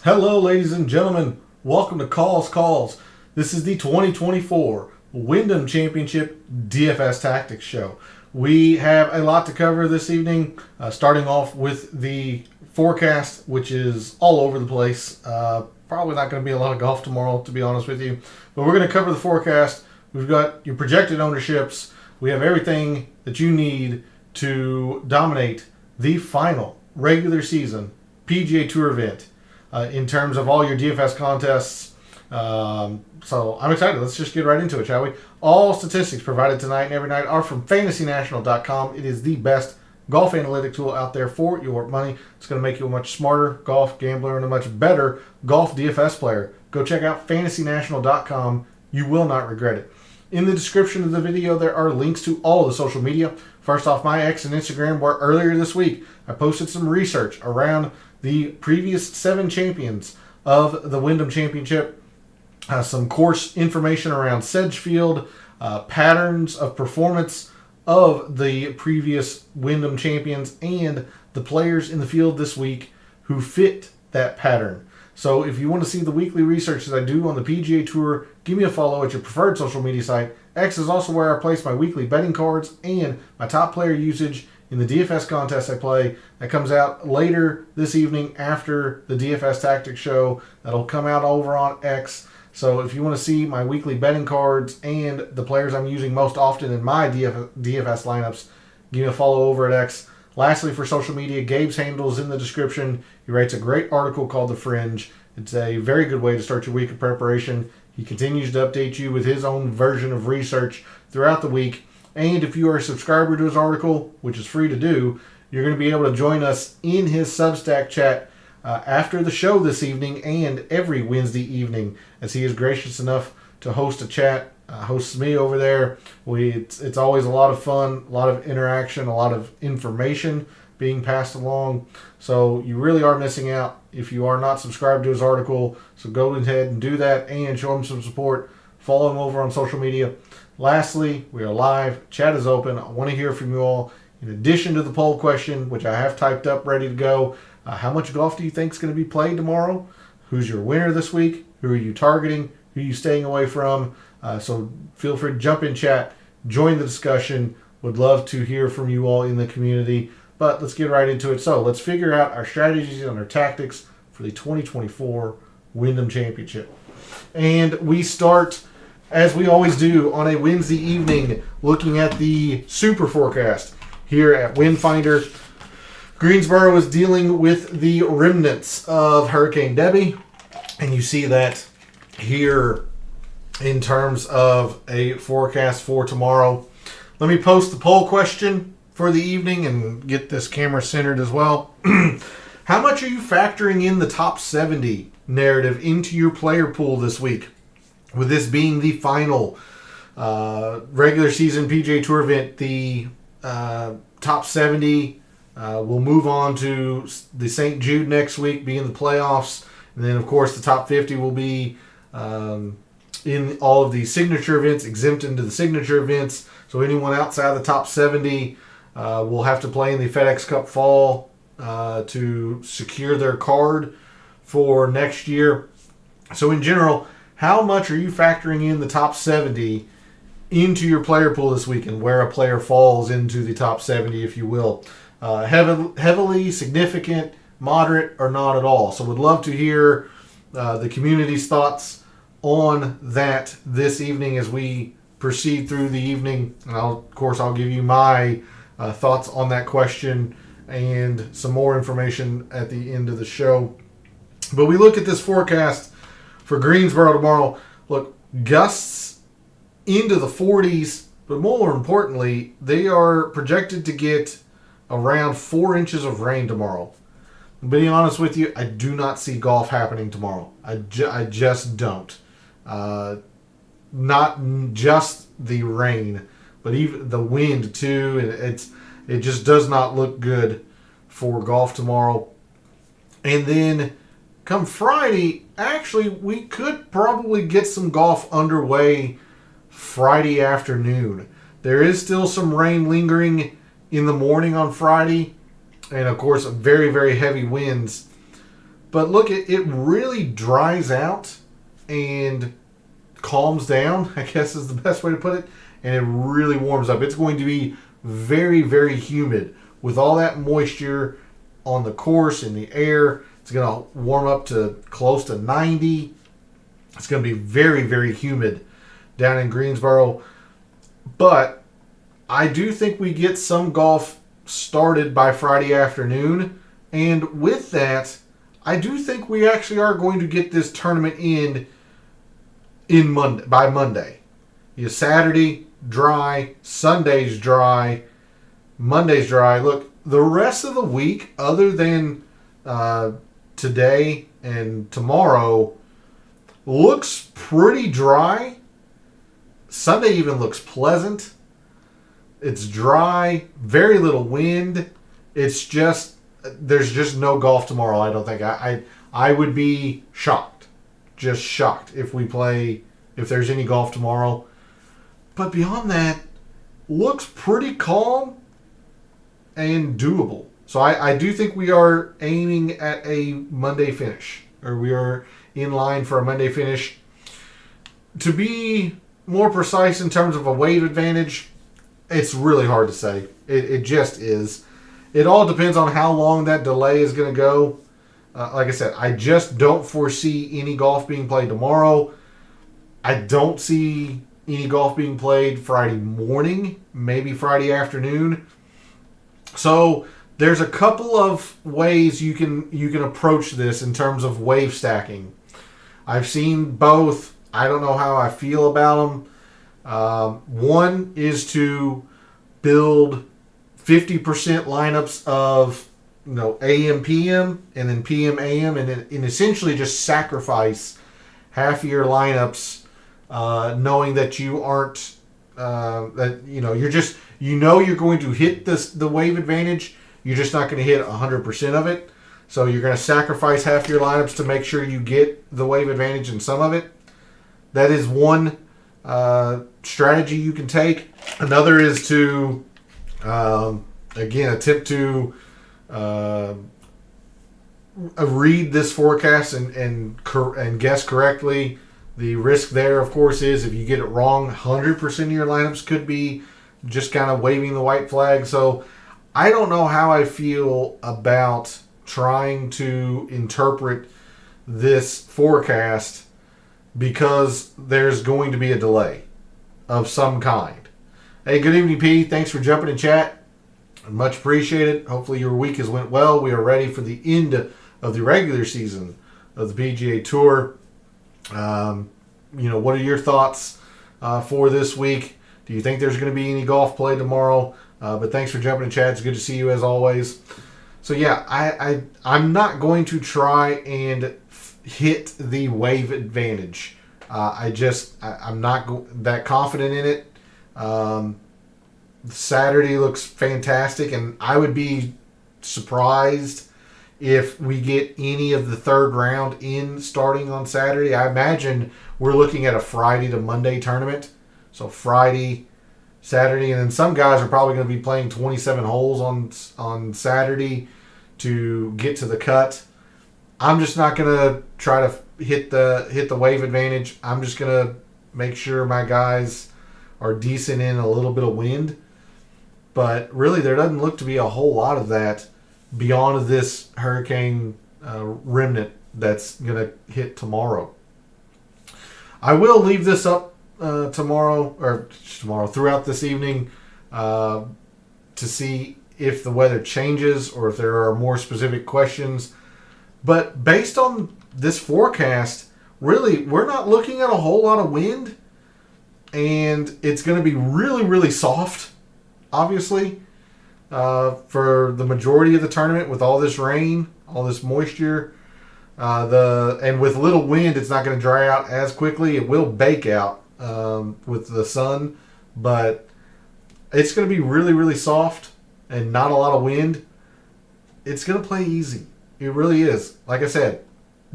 Hello, ladies and gentlemen. Welcome to Calls. This is the 2024 Wyndham Championship DFS Tactics show. We have a lot to cover this evening, starting off with the forecast, which is all over the place. Probably not going to be a lot of golf tomorrow, to be honest with you. But we're going to cover the forecast. We've got your projected ownerships. We have everything that you need to dominate the final regular season PGA Tour event. In terms of all your DFS contests. So I'm excited. Let's just get right into it, shall we? All statistics provided tonight and every night are from fantasynational.com. It is the best golf analytic tool out there for your money. It's going to make you a much smarter golf gambler and a much better golf DFS player. Go check out fantasynational.com. You will not regret it. In the description of the video, there are links to all of the social media. First off, my X and Instagram, where earlier this week I posted some research around the previous 7 champions of the Wyndham Championship, some course information around Sedgefield, patterns of performance of the previous Wyndham champions, and the players in the field this week who fit that pattern. So if you want to see the weekly research that I do on the PGA Tour, give me a follow at your preferred social media site. X is also where I place my weekly betting cards and my top player usage in the DFS contest I play. That comes out later this evening after the DFS Tactics show. That'll come out over on X. So if you want to see my weekly betting cards and the players I'm using most often in my DFS lineups, give me a follow over at X. Lastly, for social media, Gabe's handle is in the description. He writes a great article called The Fringe. It's a very good way to start your week of preparation. He continues to update you with his own version of research throughout the week. And if you are a subscriber to his article, which is free to do, you're going to be able to join us in his Substack chat after the show this evening and every Wednesday evening, as he is gracious enough to host a chat, hosts me over there. It's always a lot of fun, a lot of interaction, a lot of information being passed along. So you really are missing out if you are not subscribed to his article. So go ahead and do that and show him some support. Follow him over on social media. Lastly, we are live. Chat is open. I want to hear from you all. In addition to the poll question, which I have typed up ready to go, how much golf do you think is going to be played tomorrow? Who's your winner this week? Who are you targeting? Who are you staying away from? So feel free to jump in chat, join the discussion. Would love to hear from you all in the community. But let's get right into it. So let's figure out our strategies and our tactics for the 2024 Wyndham Championship. And we start, as we always do, on a Wednesday evening, looking at the super forecast here at Windfinder. Greensboro is dealing with the remnants of Hurricane Debbie, and you see that here in terms of a forecast for tomorrow. Let me post the poll question for the evening and get this camera centered as well. How much are you factoring in the top 70 narrative into your player pool this week? With this being the final regular season PGA Tour event, the top 70 will move on to the St. Jude next week, being the playoffs. And then, of course, the top 50 will be in all of the signature events, exempt into the signature events. So anyone outside the top 70 will have to play in the FedEx Cup Fall to secure their card for next year. So in general, how much are you factoring in the top 70 into your player pool this week, and where a player falls into the top 70, if you will? Heavily, significant, moderate, or not at all? So would love to hear the community's thoughts on that this evening as we proceed through the evening. And of course, I'll give you my thoughts on that question and some more information at the end of the show. But we look at this forecast for Greensboro tomorrow. Look, gusts into the 40s, but more importantly, they are projected to get around 4 inches of rain tomorrow. Being honest with you, I do not see golf happening tomorrow. I just don't. Not just the rain, but even the wind too. It just does not look good for golf tomorrow. And then come Friday, actually, we could probably get some golf underway Friday afternoon. There is still some rain lingering in the morning on Friday, and of course very, very heavy winds. But look, it really dries out and calms down, I guess is the best way to put it, and it really warms up. It's going to be very, very humid with all that moisture on the course, in the air. It's going to warm up to close to 90. It's going to be very, very humid down in Greensboro. But I do think we get some golf started by Friday afternoon. And with that, I do think we actually are going to get this tournament by Monday. Saturday, dry. Sunday's dry. Monday's dry. Look, the rest of the week, other than today and tomorrow, looks pretty dry. Sunday even looks pleasant. It's dry, very little wind. It's just, there's just no golf tomorrow, I don't think. I would be shocked, just shocked if there's any golf tomorrow. But beyond that, looks pretty calm and doable. So I do think we are aiming at a Monday finish, or we are in line for a Monday finish. To be more precise in terms of a wave advantage, it's really hard to say. It just is. It all depends on how long that delay is going to go. Like I said, I just don't foresee any golf being played tomorrow. I don't see any golf being played Friday morning, maybe Friday afternoon. So there's a couple of ways you can approach this in terms of wave stacking. I've seen both. I don't know how I feel about them. One is to build 50% lineups of AM PM and then PM AM, and essentially just sacrifice half of your lineups, knowing that you aren't you're going to hit the wave advantage. You're just not going to hit 100% of it. So you're going to sacrifice half your lineups to make sure you get the wave advantage in some of it. That is one strategy you can take. Another is to, again, attempt to read this forecast and guess correctly. The risk there, of course, is if you get it wrong, 100% of your lineups could be just kind of waving the white flag. So I don't know how I feel about trying to interpret this forecast because there's going to be a delay of some kind. Hey, good evening, P. Thanks for jumping in chat. Much appreciated. Hopefully your week has went well. We are ready for the end of the regular season of the PGA Tour. What are your thoughts for this week? Do you think there's going to be any golf play tomorrow? But thanks for jumping in chat. It's good to see you as always. So yeah, I'm not going to try and hit the wave advantage. I'm not that confident in it. Saturday looks fantastic, and I would be surprised if we get any of the third round in starting on Saturday. I imagine we're looking at a Friday to Monday tournament. So Friday, Saturday, and then some guys are probably going to be playing 27 holes on Saturday to get to the cut. I'm just not going to try to hit the wave advantage. I'm just going to make sure my guys are decent in a little bit of wind. But really, there doesn't look to be a whole lot of that beyond this hurricane remnant that's going to hit tomorrow. I will leave this up tomorrow throughout this evening to see if the weather changes or if there are more specific questions. But based on this forecast, really, we're not looking at a whole lot of wind, and it's going to be really, really soft, obviously, for the majority of the tournament with all this rain, all this moisture. And with little wind, it's not going to dry out as quickly. It will bake out with the sun, but it's going to be really, really soft and not a lot of wind. It's going to play easy. It really is. Like I said,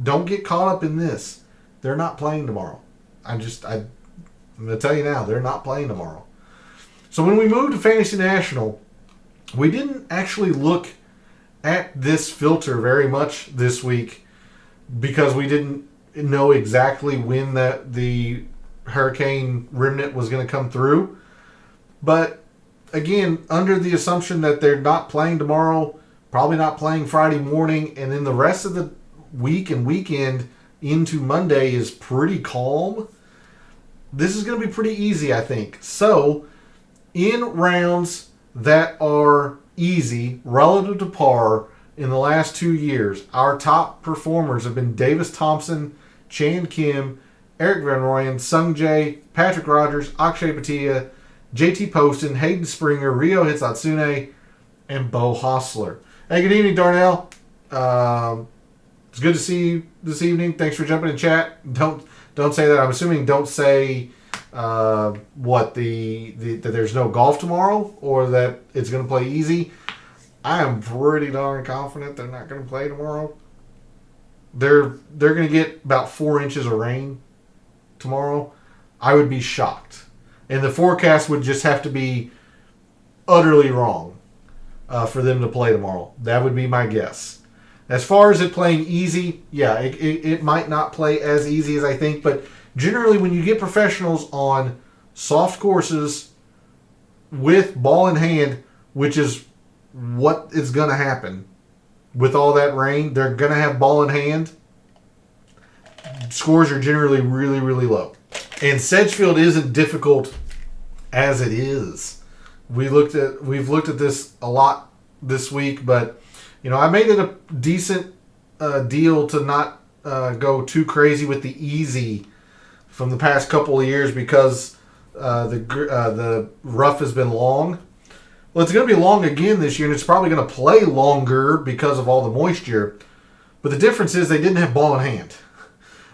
don't get caught up in this. They're not playing tomorrow. I'm going to tell you now, they're not playing tomorrow. So when we moved to Fantasy National, we didn't actually look at this filter very much this week because we didn't know exactly when the hurricane remnant was going to come through. But again, under the assumption that they're not playing tomorrow, probably not playing Friday morning, and then the rest of the week and weekend into Monday is pretty calm. This is going to be pretty easy, I think. So, in rounds that are easy, relative to par, in the last 2 years, our top performers have been Davis Thompson, Chan Kim, Eric Van Rooyen, Sung Jae, Patrick Rogers, Akshay Bhatia, JT Poston, Hayden Springer, Ryo Hitsatsune, and Bo Hostler. Hey, good evening, Darnell. It's good to see you this evening. Thanks for jumping in chat. Don't say that. I'm assuming don't say that there's no golf tomorrow or that it's going to play easy. I am pretty darn confident they're not going to play tomorrow. They're going to get about 4 inches of rain tomorrow. I would be shocked. And the forecast would just have to be utterly wrong for them to play tomorrow. That would be my guess. As far as it playing easy, yeah, it might not play as easy as I think, but generally when you get professionals on soft courses with ball in hand, which is what is going to happen with all that rain, they're going to have ball in hand. Scores are generally really, really low. And Sedgefield isn't difficult as it is. We've looked at this a lot this week, but I made it a decent deal to not go too crazy with the easy from the past couple of years because the rough has been long. Well, it's going to be long again this year, and it's probably going to play longer because of all the moisture. But the difference is they didn't have ball in hand.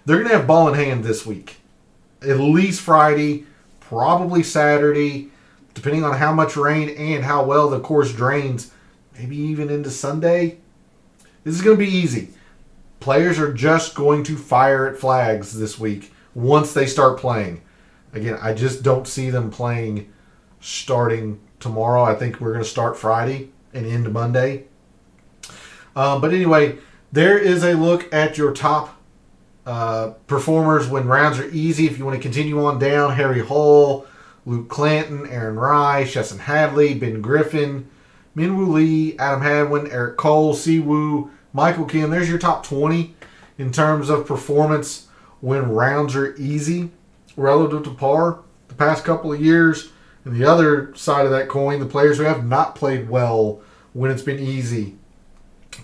They're going to have ball in hand this week. At least Friday, probably Saturday, depending on how much rain and how well the course drains, maybe even into Sunday. This is going to be easy. Players are just going to fire at flags this week once they start playing. Again, I just don't see them playing starting tomorrow. I think we're going to start Friday and end Monday. But anyway, there is a look at your top performers when rounds are easy. If you want to continue on down, Harry Hall, Luke Clanton, Aaron Rai, Chesson Hadley, Ben Griffin, Minwoo Lee, Adam Hadwin, Eric Cole, Siwoo, Michael Kim. There's your top 20 in terms of performance when rounds are easy relative to par the past couple of years. And the other side of that coin, the players who have not played well when it's been easy.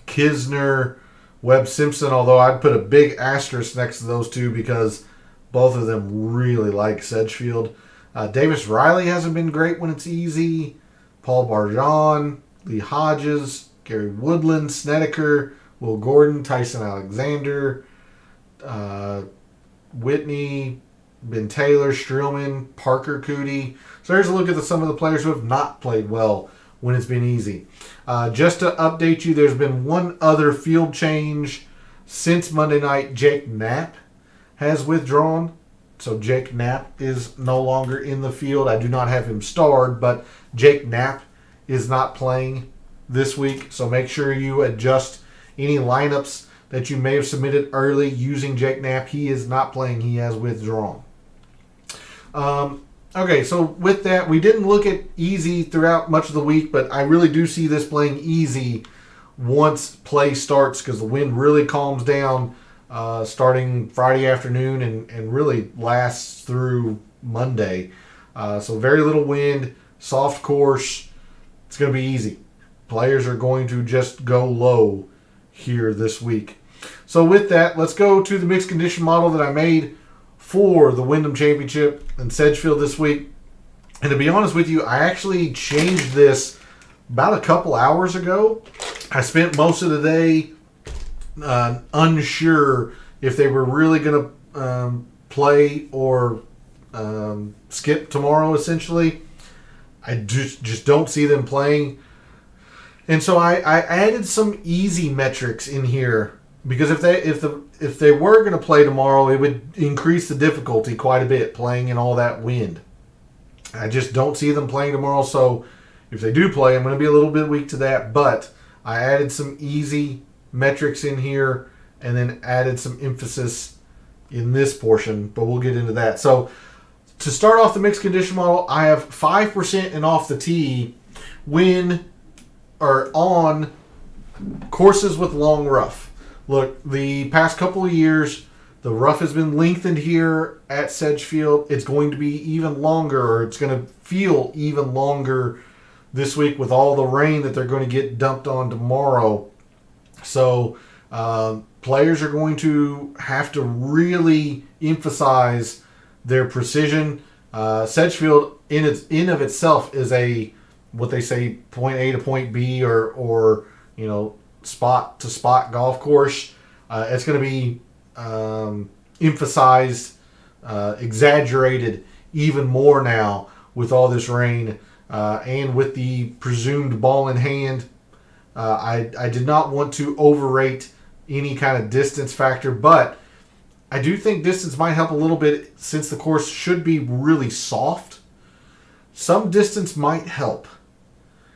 Kisner, Webb Simpson, although I'd put a big asterisk next to those two because both of them really like Sedgefield. Davis Riley hasn't been great when it's easy. Paul Barjon, Lee Hodges, Gary Woodland, Snedeker, Will Gordon, Tyson Alexander, Whitney, Ben Taylor, Streelman, Parker Cootie. So there's a look at some of the players who have not played well when it's been easy. Just to update you, there's been one other field change since Monday night. Jake Knapp has withdrawn. So Jake Knapp is no longer in the field. I do not have him starred, but Jake Knapp is not playing this week. So make sure you adjust any lineups that you may have submitted early using Jake Knapp. He is not playing. He has withdrawn. Okay, so with that, we didn't look at easy throughout much of the week, but I really do see this playing easy once play starts because the wind really calms down starting Friday afternoon and really lasts through Monday. So very little wind, soft course. It's going to be easy. Players are going to just go low here this week. So with that, let's go to the mixed condition model that I made for the Wyndham Championship and Sedgefield this week. And to be honest with you, I actually changed this about a couple hours ago. I spent most of the day unsure if they were really going to play or skip tomorrow, essentially. I just don't see them playing. And so I added some easy metrics in here because if they were going to play tomorrow, it would increase the difficulty quite a bit playing in all that wind. I just don't see them playing tomorrow, so if they do play, I'm going to be a little bit weak to that, but I added some easy metrics in here and then added some emphasis in this portion, but we'll get into that. So to start off the mixed condition model, I have 5% and off the tee when or on courses with long rough. Look, the past couple of years, the rough has been lengthened here at Sedgefield. It's going to be even longer, or it's going to feel even longer this week with all the rain that they're going to get dumped on tomorrow. So players are going to have to really emphasize their precision. Sedgefield in of itself is a, what they say, point A to point B, or spot to spot golf course. It's going to be emphasized, exaggerated even more now with all this rain, and with the presumed ball in hand. I did not want to overrate any kind of distance factor, but I do think distance might help a little bit since the course should be really soft. Some distance might help,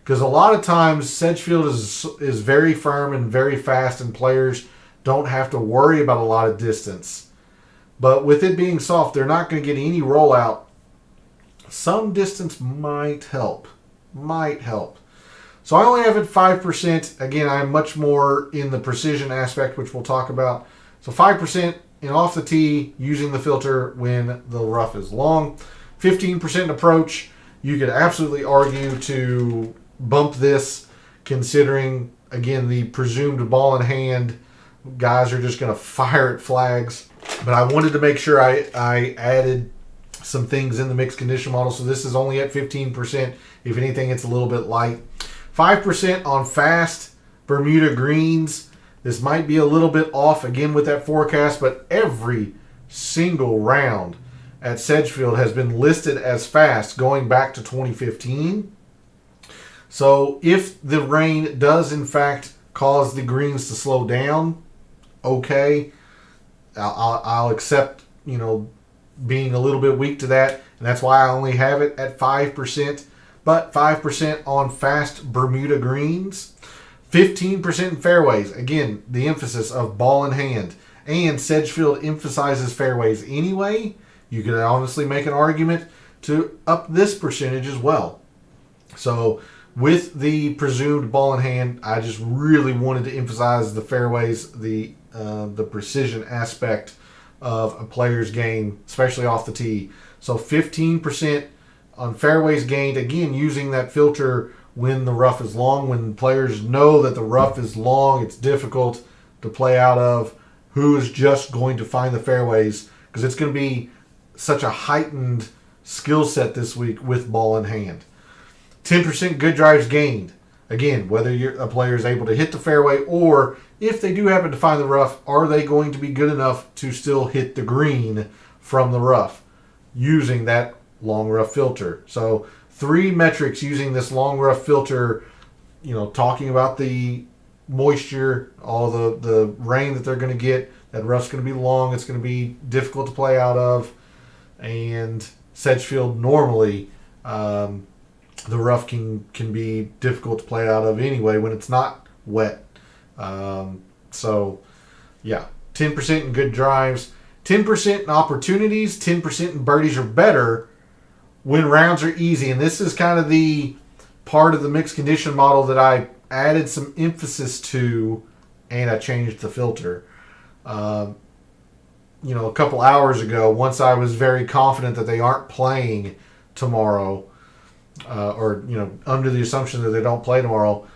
because a lot of times Sedgefield is very firm and very fast, and players don't have to worry about a lot of distance. But with it being soft, they're not going to get any rollout. Some distance might help. So I only have it 5%. Again, I'm much more in the precision aspect, which we'll talk about. So 5% and off the tee using the filter when the rough is long. 15% approach. You could absolutely argue to bump this, considering, again, the presumed ball in hand. Guys are just going to fire at flags. But I wanted to make sure I added some things in the mixed condition model. So this is only at 15%. If anything, it's a little bit light. 5% on fast Bermuda greens. This might be a little bit off again with that forecast, but every single round at Sedgefield has been listed as fast going back to 2015. So if the rain does in fact cause the greens to slow down, okay, I'll accept, being a little bit weak to that, and that's why I only have it at 5%. But 5% on fast Bermuda greens, 15% in fairways. Again, the emphasis of ball in hand, and Sedgefield emphasizes fairways anyway. You could honestly make an argument to up this percentage as well. So with the presumed ball in hand, I just really wanted to emphasize the fairways, the precision aspect of a player's game, especially off the tee. So 15% on fairways gained, again, using that filter when the rough is long. When players know that the rough is long, it's difficult to play out of. Who is just going to find the fairways? Because it's going to be such a heightened skill set this week with ball in hand. 10% good drives gained. Again, whether a player is able to hit the fairway, or if they do happen to find the rough, are they going to be good enough to still hit the green from the rough using that long rough filter? So 3 metrics using this long rough filter, talking about the moisture, all the rain that they're going to get. That rough's going to be long. It's going to be difficult to play out of. And Sedgefield normally, the rough can be difficult to play out of anyway when it's not wet. So, yeah, 10% in good drives, 10% in opportunities, 10% in birdies or better when rounds are easy. And this is kind of the part of the mixed condition model that I added some emphasis to, and I changed the filter. A couple hours ago, once I was very confident that they aren't playing tomorrow, or under the assumption that they don't play tomorrow,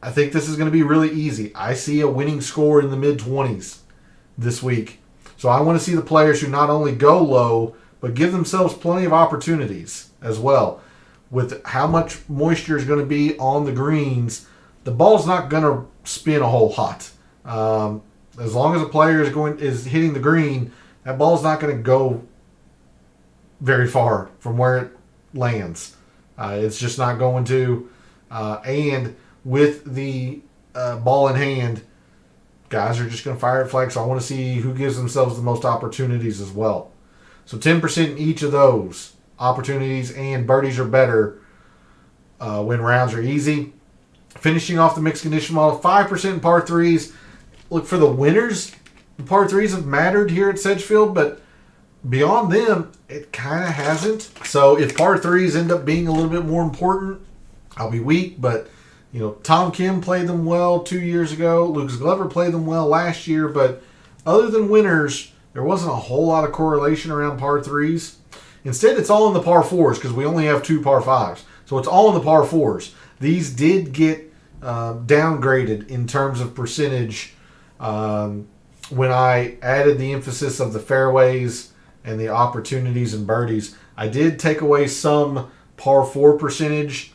I think this is going to be really easy. I see a winning score in the mid-20s this week. So I want to see the players who not only go low, but give themselves plenty of opportunities as well. With how much moisture is going to be on the greens, the ball's not going to spin a whole lot. As long as a player is hitting the green, that ball's not going to go very far from where it lands. It's just not going to. And with the ball in hand, guys are just going to fire at flags. So I want to see who gives themselves the most opportunities as well. So 10% in each of those opportunities, and birdies are better when rounds are easy. Finishing off the mixed condition model, 5% in par threes. look, for the winners, the par threes have mattered here at Sedgefield, but beyond them, it kind of hasn't. So if par threes end up being a little bit more important, I'll be weak. But, Tom Kim played them well 2 years ago. Lucas Glover played them well last year. But other than winners, there wasn't a whole lot of correlation around par threes. Instead, it's all in the par fours because we only have 2 par fives. So it's all in the par fours. These did get downgraded in terms of percentage when I added the emphasis of the fairways and the opportunities and birdies. I did take away some par 4 percentage.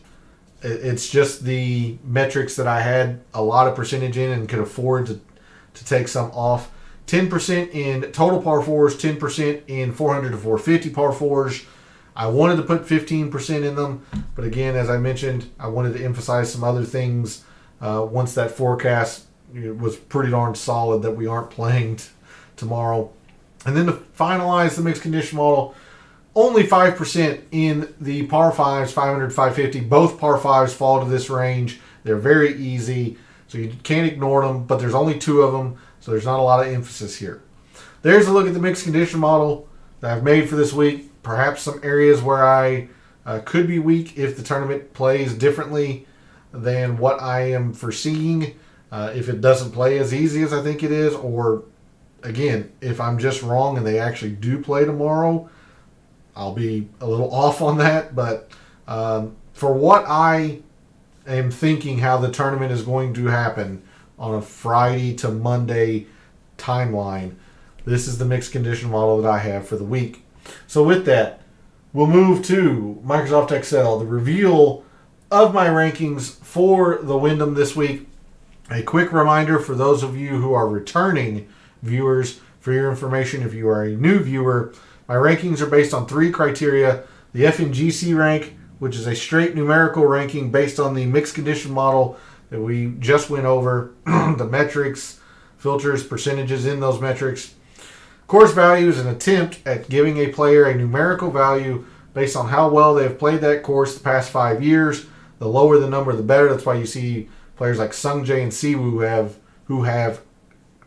It's just the metrics that I had a lot of percentage in and could afford to take some off. 10% in total par 4s, 10% in 400 to 450 par 4s. I wanted to put 15% in them, but again, as I mentioned, I wanted to emphasize some other things once that forecast was pretty darn solid that we aren't playing tomorrow. And then to finalize the mixed condition model, only 5% in the par 5s, 500, 550. Both par 5s fall to this range. They're very easy, so you can't ignore them, but there's only 2 of them, so there's not a lot of emphasis here. There's a look at the mixed condition model that I've made for this week. Perhaps some areas where I could be weak if the tournament plays differently than what I am foreseeing. If it doesn't play as easy as I think it is, or again, if I'm just wrong and they actually do play tomorrow, I'll be a little off on that. But for what I am thinking how the tournament is going to happen on a Friday to Monday timeline, this is the mixed condition model that I have for the week. So with that, we'll move to Microsoft Excel, the reveal of my rankings for the Wyndham this week. A quick reminder for those of you who are returning viewers, for your information, if you are a new viewer, my rankings are based on 3 criteria. The FNGC rank, which is a straight numerical ranking based on the mixed condition model that we just went over, the metrics, filters, percentages in those metrics. Course value is an attempt at giving a player a numerical value based on how well they have played that course the past 5 years. The lower the number, the better. That's why you see players like Sungjae and Siwoo who have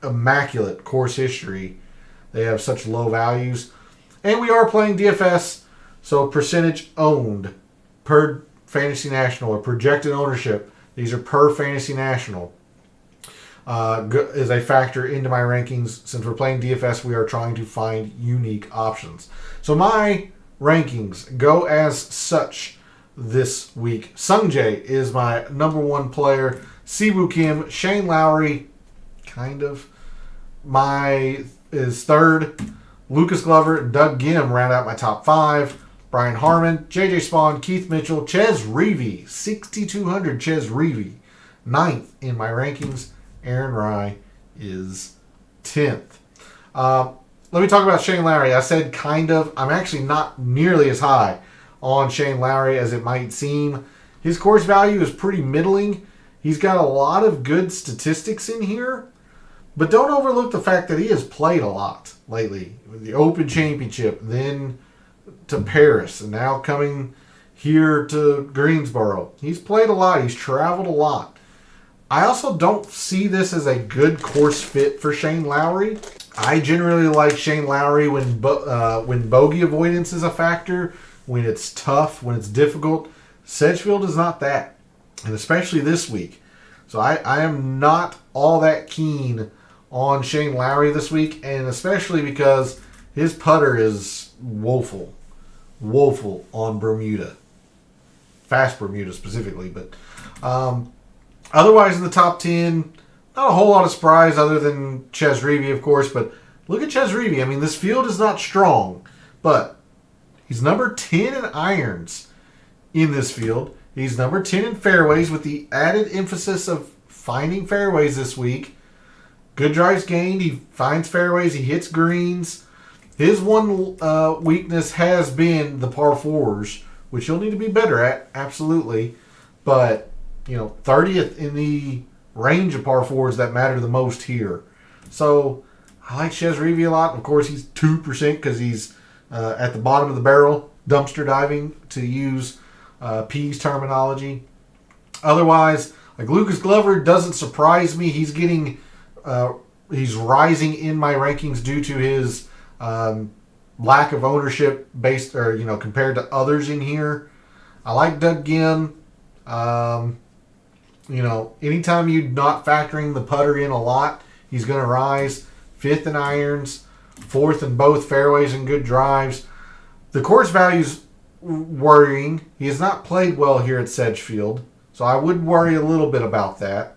immaculate course history. They have such low values. And we are playing DFS, so percentage owned per Fantasy National or projected ownership. These are per Fantasy National. Is a factor into my rankings. Since we're playing DFS, we are trying to find unique options. So my rankings go as such this week. Sungjae is my number 1 player. Siwoo Kim, Shane Lowry, kind of. Is third. Lucas Glover and Doug Ghim round out my top 5. Brian Harmon, JJ Spawn, Keith Mitchell, Ches Reavie, 6,200 Ches Reavie, 9th in my rankings. Aaron Rye is 10th. Let me talk about Shane Lowry. I said kind of. I'm actually not nearly as high on Shane Lowry as it might seem. His course value is pretty middling. He's got a lot of good statistics in here, but don't overlook the fact that he has played a lot lately. The Open Championship, then to Paris, and now coming here to Greensboro. He's played a lot. He's traveled a lot. I also don't see this as a good course fit for Shane Lowry. I generally like Shane Lowry when bogey avoidance is a factor, when it's tough, when it's difficult. Sedgefield is not that, and especially this week. So I am not all that keen on Shane Lowry this week, and especially because his putter is woeful on Bermuda. Fast Bermuda specifically, but otherwise in the top 10, not a whole lot of surprise other than Ches Reavie, of course, but look at Ches Reavie. I mean, this field is not strong, but he's number 10 in irons in this field. He's number 10 in fairways with the added emphasis of finding fairways this week. Good drives gained. He finds fairways. He hits greens. His one weakness has been the par 4s, which he'll need to be better at, absolutely. But, 30th in the range of par 4s that matter the most here. So, I like Ches Reavie a lot. Of course, he's 2% because he's at the bottom of the barrel, dumpster diving, to use P's terminology. Otherwise, like Lucas Glover doesn't surprise me. He's getting he's rising in my rankings due to his lack of ownership based, or compared to others in here. I like Doug Ginn. Anytime you're not factoring the putter in a lot, he's going to rise. 5th in irons, 4th in both fairways and good drives. The course value's worrying. He has not played well here at Sedgefield, so I would worry a little bit about that.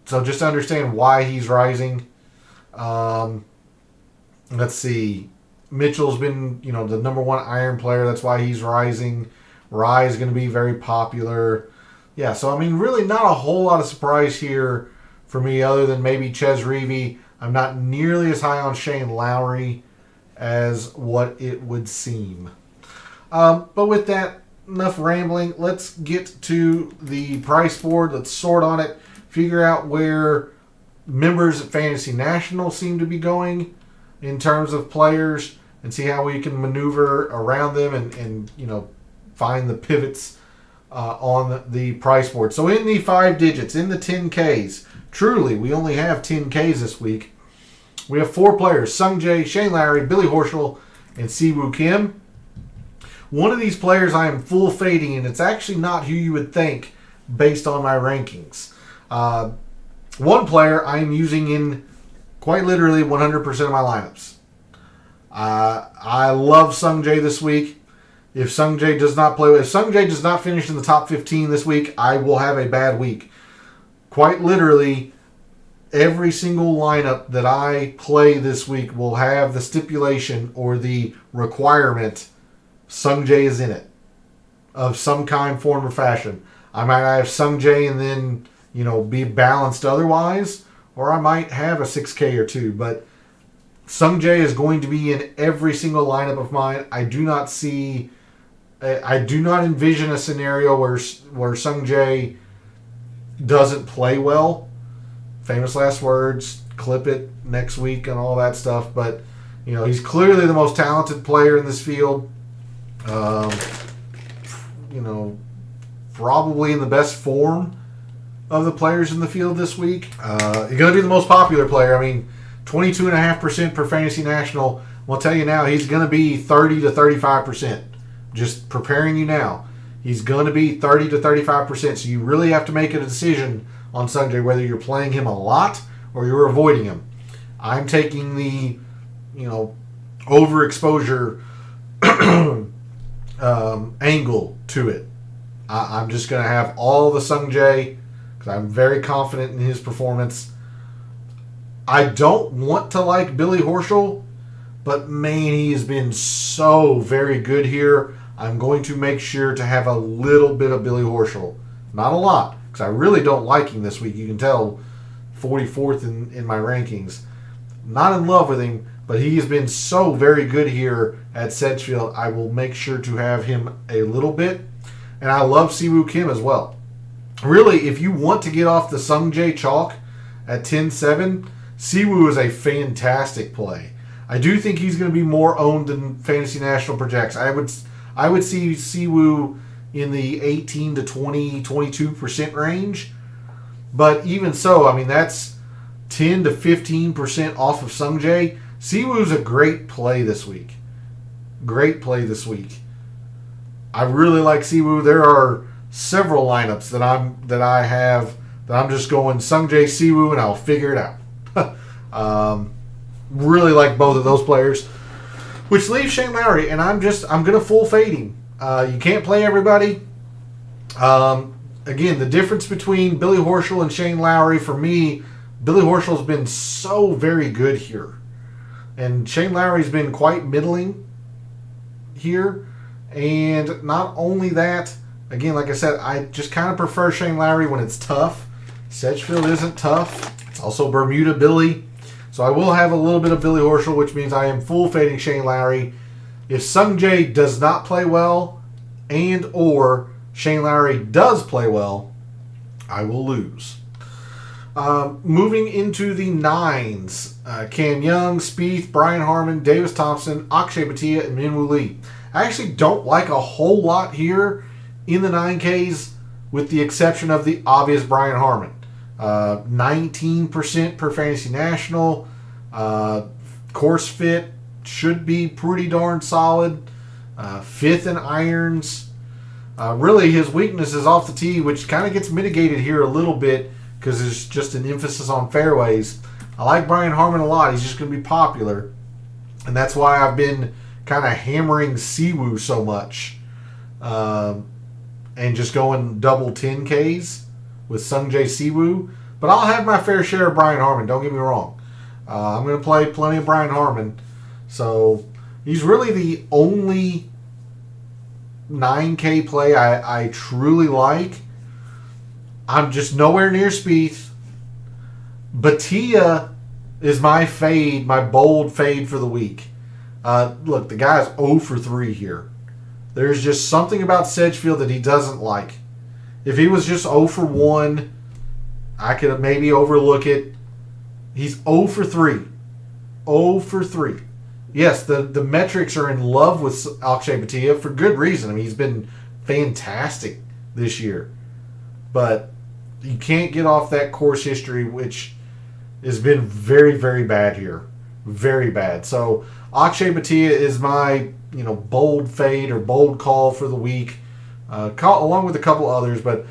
So just understand why he's rising. Let's see. Mitchell's been, the number 1 iron player. That's why he's rising. Rye is going to be very popular. Yeah, so really not a whole lot of surprise here for me other than maybe Ches Reavie. I'm not nearly as high on Shane Lowry as what it would seem. But with that, enough rambling. Let's get to the price board. Let's sort on it. Figure out where members at Fantasy National seem to be going in terms of players and see how we can maneuver around them and find the pivots on the price board. So in the 5 digits, in the 10Ks, truly we only have 10Ks this week. We have 4 players: Sung Jae, Shane Lowry, Billy Horschel, and Siwoo Kim. One of these players I am full fading, and it's actually not who you would think based on my rankings. One player I am using in quite literally 100% of my lineups. I love Sung Jae this week. If Sung Jae does not finish in the top 15 this week, I will have a bad week. Quite literally, every single lineup that I play this week will have the stipulation or the requirement Sung Jae is in it of some kind, form, or fashion. I might have Sung Jae and then be balanced otherwise, or I might have a 6K or 2, but Sung Jae is going to be in every single lineup of mine. I do not envision a scenario where Sung Jae doesn't play well. Famous last words, clip it next week and all that stuff, but he's clearly the most talented player in this field. Probably in the best form of the players in the field this week. He's going to be the most popular player. 22.5% per Fantasy National. I'll tell you now, he's going to be 30 to 35%. Just preparing you now. He's going to be 30 to 35%. So you really have to make a decision on Sung Jae whether you're playing him a lot or you're avoiding him. I'm taking the, overexposure angle to it. I'm just going to have all the Sung Jae because I'm very confident in his performance. I don't want to like Billy Horschel, but man, he has been so very good here. I'm going to make sure to have a little bit of Billy Horschel. Not a lot, because I really don't like him this week. You can tell 44th in my rankings. Not in love with him, but he has been so very good here at Sedgefield. I will make sure to have him a little bit. And I love Siwoo Kim as well. Really, if you want to get off the Sung Jae chalk at 10-7, Siwoo is a fantastic play. I do think he's going to be more owned than Fantasy National projects. I would see Siwoo in the 18 to 20, 22% range. But even so, that's 10 to 15% off of Sung Jae. Siwoo's a great play this week. Great play this week. I really like Siwoo. There are several lineups that I'm just going Sung Jae, Siwoo, and I'll figure it out. Really like both of those players, which leaves Shane Lowry, and I'm gonna full fade him. You can't play everybody. Again, the difference between Billy Horschel and Shane Lowry, for me, Billy Horschel's been so very good here, and Shane Lowry's been quite middling here. And not only that, again, like I said, I just kind of prefer Shane Lowry when it's tough. Sedgefield isn't tough. It's also Bermuda Billy. So I will have a little bit of Billy Horschel, which means I am full fading Shane Lowry. If Sung Jae does not play well and or Shane Lowry does play well, I will lose. Moving into the 9s, Cam Young, Spieth, Brian Harman, Davis Thompson, Akshay Bhatia, and Minwoo Lee. I actually don't like a whole lot here in the 9Ks with the exception of the obvious Brian Harman. 19% per Fantasy National. Course fit should be pretty darn solid. Fifth in irons. Really, his weakness is off the tee, which kind of gets mitigated here a little bit because there's just an emphasis on fairways. I like Brian Harman a lot. He's just going to be popular. And that's why I've been kind of hammering Siwoo so much. And just going double 10Ks with Sungjae Siwoo. But I'll have my fair share of Brian Harman, don't get me wrong. I'm going to play plenty of Brian Harman. So he's really the only 9K play I truly like. I'm just nowhere near Spieth. Batia is my fade, my bold fade for the week. Look, the guy's 0 for 3 here. There's just something about Sedgefield that he doesn't like. If he was just 0 for 1, I could maybe overlook it. He's 0 for 3. 0 for 3. Yes, the metrics are in love with Akshay Bhatia for good reason. I mean, he's been fantastic this year. But you can't get off that course history, which has been very, very bad here. Very bad. So Akshay Bhatia is my bold fade or bold call for the week, along with a couple others. But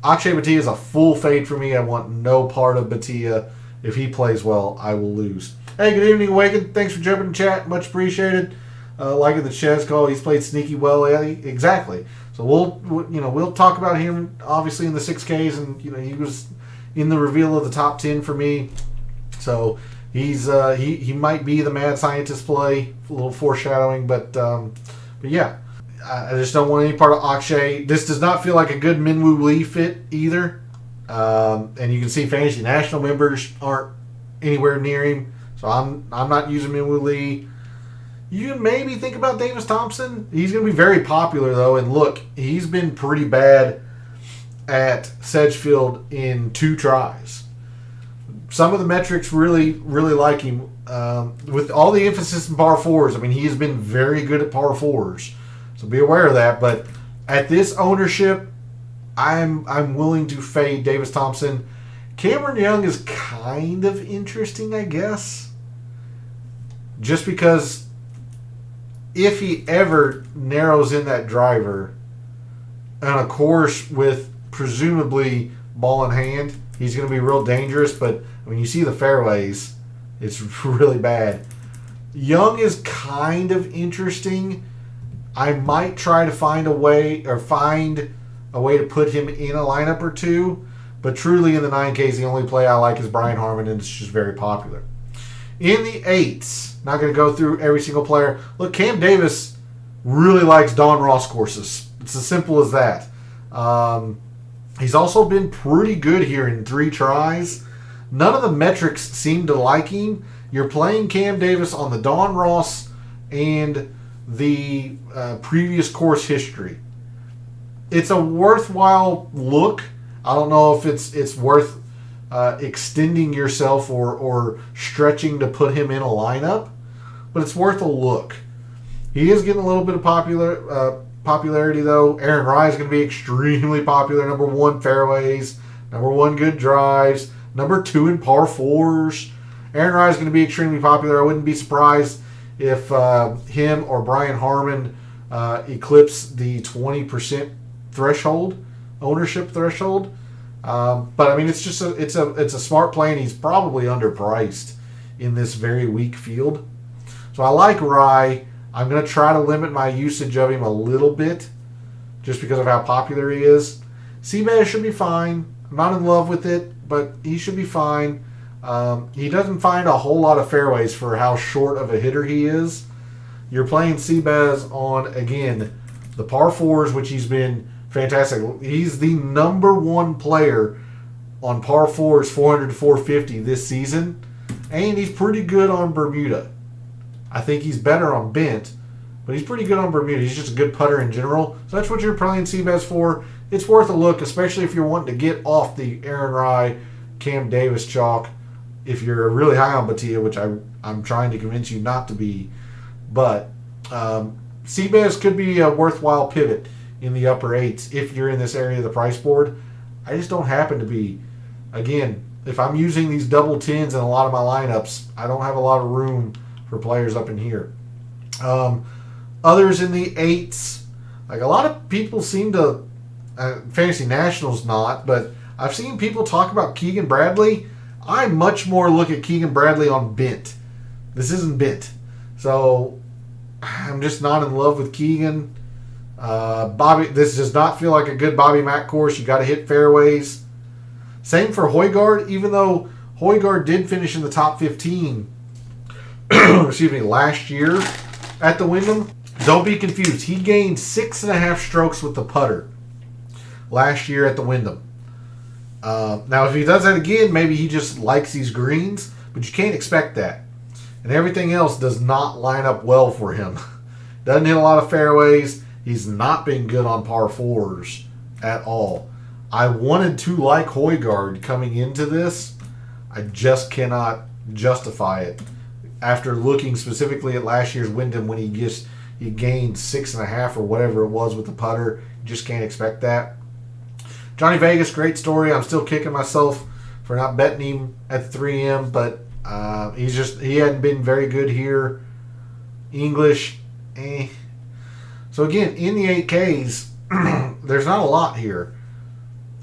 Akshay Bhatia is a full fade for me. I want no part of Bhatia. If he plays well, I will lose. Hey, good evening, Awaken. Thanks for jumping in chat. Much appreciated. Liking the Chez call. He's played sneaky well. Yeah, exactly. So we'll talk about him obviously in the 6Ks, and he was in the reveal of the top 10 for me. So he's he might be the mad scientist play. A little foreshadowing, but yeah, I just don't want any part of Akshay. This does not feel like a good Minwoo Lee fit either. And you can see Fantasy National members aren't anywhere near him. So I'm not using Minwoo Lee. You can maybe think about Davis Thompson. He's going to be very popular, though. And look, he's been pretty bad at Sedgefield in 2 tries. Some of the metrics really, really like him. With all the emphasis in par 4s, I mean, he has been very good at par 4s. So be aware of that. But at this ownership, I'm willing to fade Davis Thompson. Cameron Young is kind of interesting, I guess. Just because if he ever narrows in that driver on a course with presumably ball in hand, he's going to be real dangerous. But when you see the fairways, it's really bad. Young is kind of interesting. I might try to find a way to put him in a lineup or two. But truly in the 9Ks, the only play I like is Brian Harman, and it's just very popular. In the 8s, not going to go through every single player. Look, Cam Davis really likes Don Ross courses. It's as simple as that. He's also been pretty good here in 3 tries. None of the metrics seem to like him. You're playing Cam Davis on the Don Ross and the previous course history. It's a worthwhile look. I don't know if it's worth extending yourself or stretching to put him in a lineup, but it's worth a look. He is getting a little bit of popularity, though. Aaron Rai is going to be extremely popular. Number 1 fairways, number 1 good drives, number 2 in par 4s. Aaron Rai is going to be extremely popular. I wouldn't be surprised if him or Brian Harman eclipse the 20% threshold, ownership threshold. But I mean, it's a smart play, and he's probably underpriced in this very weak field. So I like Rai. I'm going to try to limit my usage of him a little bit, just because of how popular he is. Seabass should be fine. I'm not in love with it, but he should be fine. He doesn't find a whole lot of fairways for how short of a hitter he is. You're playing Seabass on, again, the par 4s, which he's been fantastic. He's the number 1 player on par 4s, 400 to 450 this season, and he's pretty good on Bermuda. I think he's better on bent, but he's pretty good on Bermuda. He's just a good putter in general. So that's what you're playing Seabass for. It's worth a look, especially if you're wanting to get off the Aaron Rai, Cam Davis chalk. If you're really high on Bhatia, which I'm trying to convince you not to be, but Seabass could be a worthwhile pivot in the upper 8s if you're in this area of the price board. I just don't happen to be again, if I'm using these double 10s in a lot of my lineups, I don't have a lot of room for players up in here. Others in the 8s, like a lot of people seem to, Fantasy Nationals not, but I've seen people talk about Keegan Bradley. I much more look at Keegan Bradley on Bent. This isn't Bent. So I'm just not in love with Keegan. This does not feel like a good Bobby Mack course. You got to hit fairways. Same for Højgaard, even though Højgaard did finish in the top 15 excuse me, last year at the Wyndham. Don't be confused. He gained 6.5 strokes with the putter last year at the Wyndham. Now, if he does that again, maybe he just likes these greens, but you can't expect that. And everything else does not line up well for him. Doesn't hit a lot of fairways. He's not been good on par 4s at all. I wanted to like Højgaard coming into this. I just cannot justify it. After looking specifically at last year's Wyndham when he gained 6.5 or whatever it was with the putter, you just can't expect that. Johnny Vegas, great story. I'm still kicking myself for not betting him at the 3M, but he hadn't been very good here. English, So again, in the 8Ks, there's not a lot here.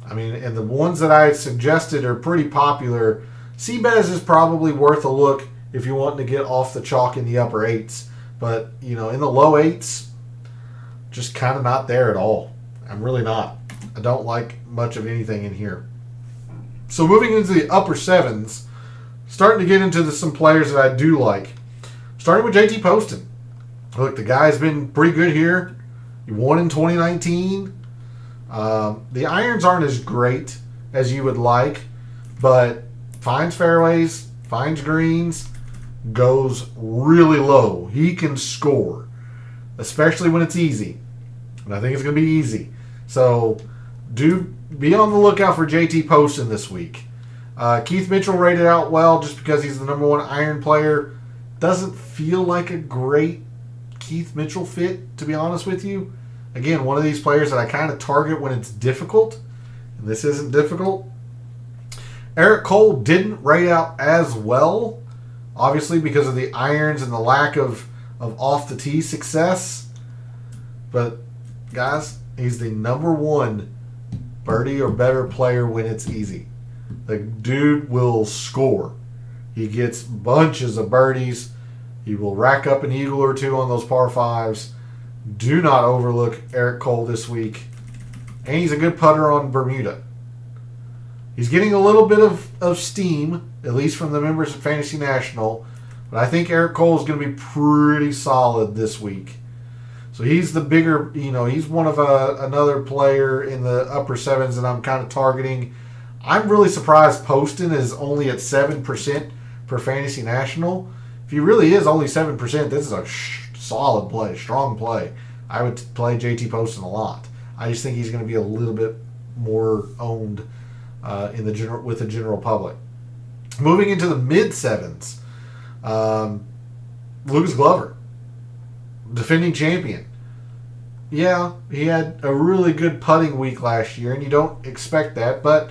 I mean, and the ones that I suggested are pretty popular. Seabez is probably worth a look if you're wanting to get off the chalk in the upper 8s. But, in the low 8s, just kind of not there at all. I'm really not. I don't like much of anything in here. So moving into the upper 7s, starting to get into some players that I do like. Starting with JT Poston. Look, the guy's been pretty good here. He won in 2019. The irons aren't as great as you would like, but finds fairways, finds greens, goes really low. He can score, especially when it's easy. And I think it's going to be easy. So do be on the lookout for JT Poston this week. Keith Mitchell rated out well just because he's the number 1 iron player. Doesn't feel like a great Keith Mitchell fit, to be honest with you. Again, one of these players that I kind of target when it's difficult. And this isn't difficult. Eric Cole didn't rate out as well, obviously because of the irons and the lack of off the tee success. But guys, he's the number 1 birdie or better player when it's easy. The dude will score. He gets bunches of birdies. He will rack up an eagle or two on those par 5s. Do not overlook Eric Cole this week. And he's a good putter on Bermuda. He's getting a little bit of steam, at least from the members of Fantasy National. But I think Eric Cole is going to be pretty solid this week. So he's the bigger, he's one of another player in the upper 7s that I'm kind of targeting. I'm really surprised Poston is only at 7% for Fantasy National. If he really is only 7%, this is a solid play, strong play. I would play JT Poston a lot. I just think he's going to be a little bit more owned with the general public. Moving into the mid 7s, Lucas Glover, defending champion. Yeah, he had a really good putting week last year, and you don't expect that, but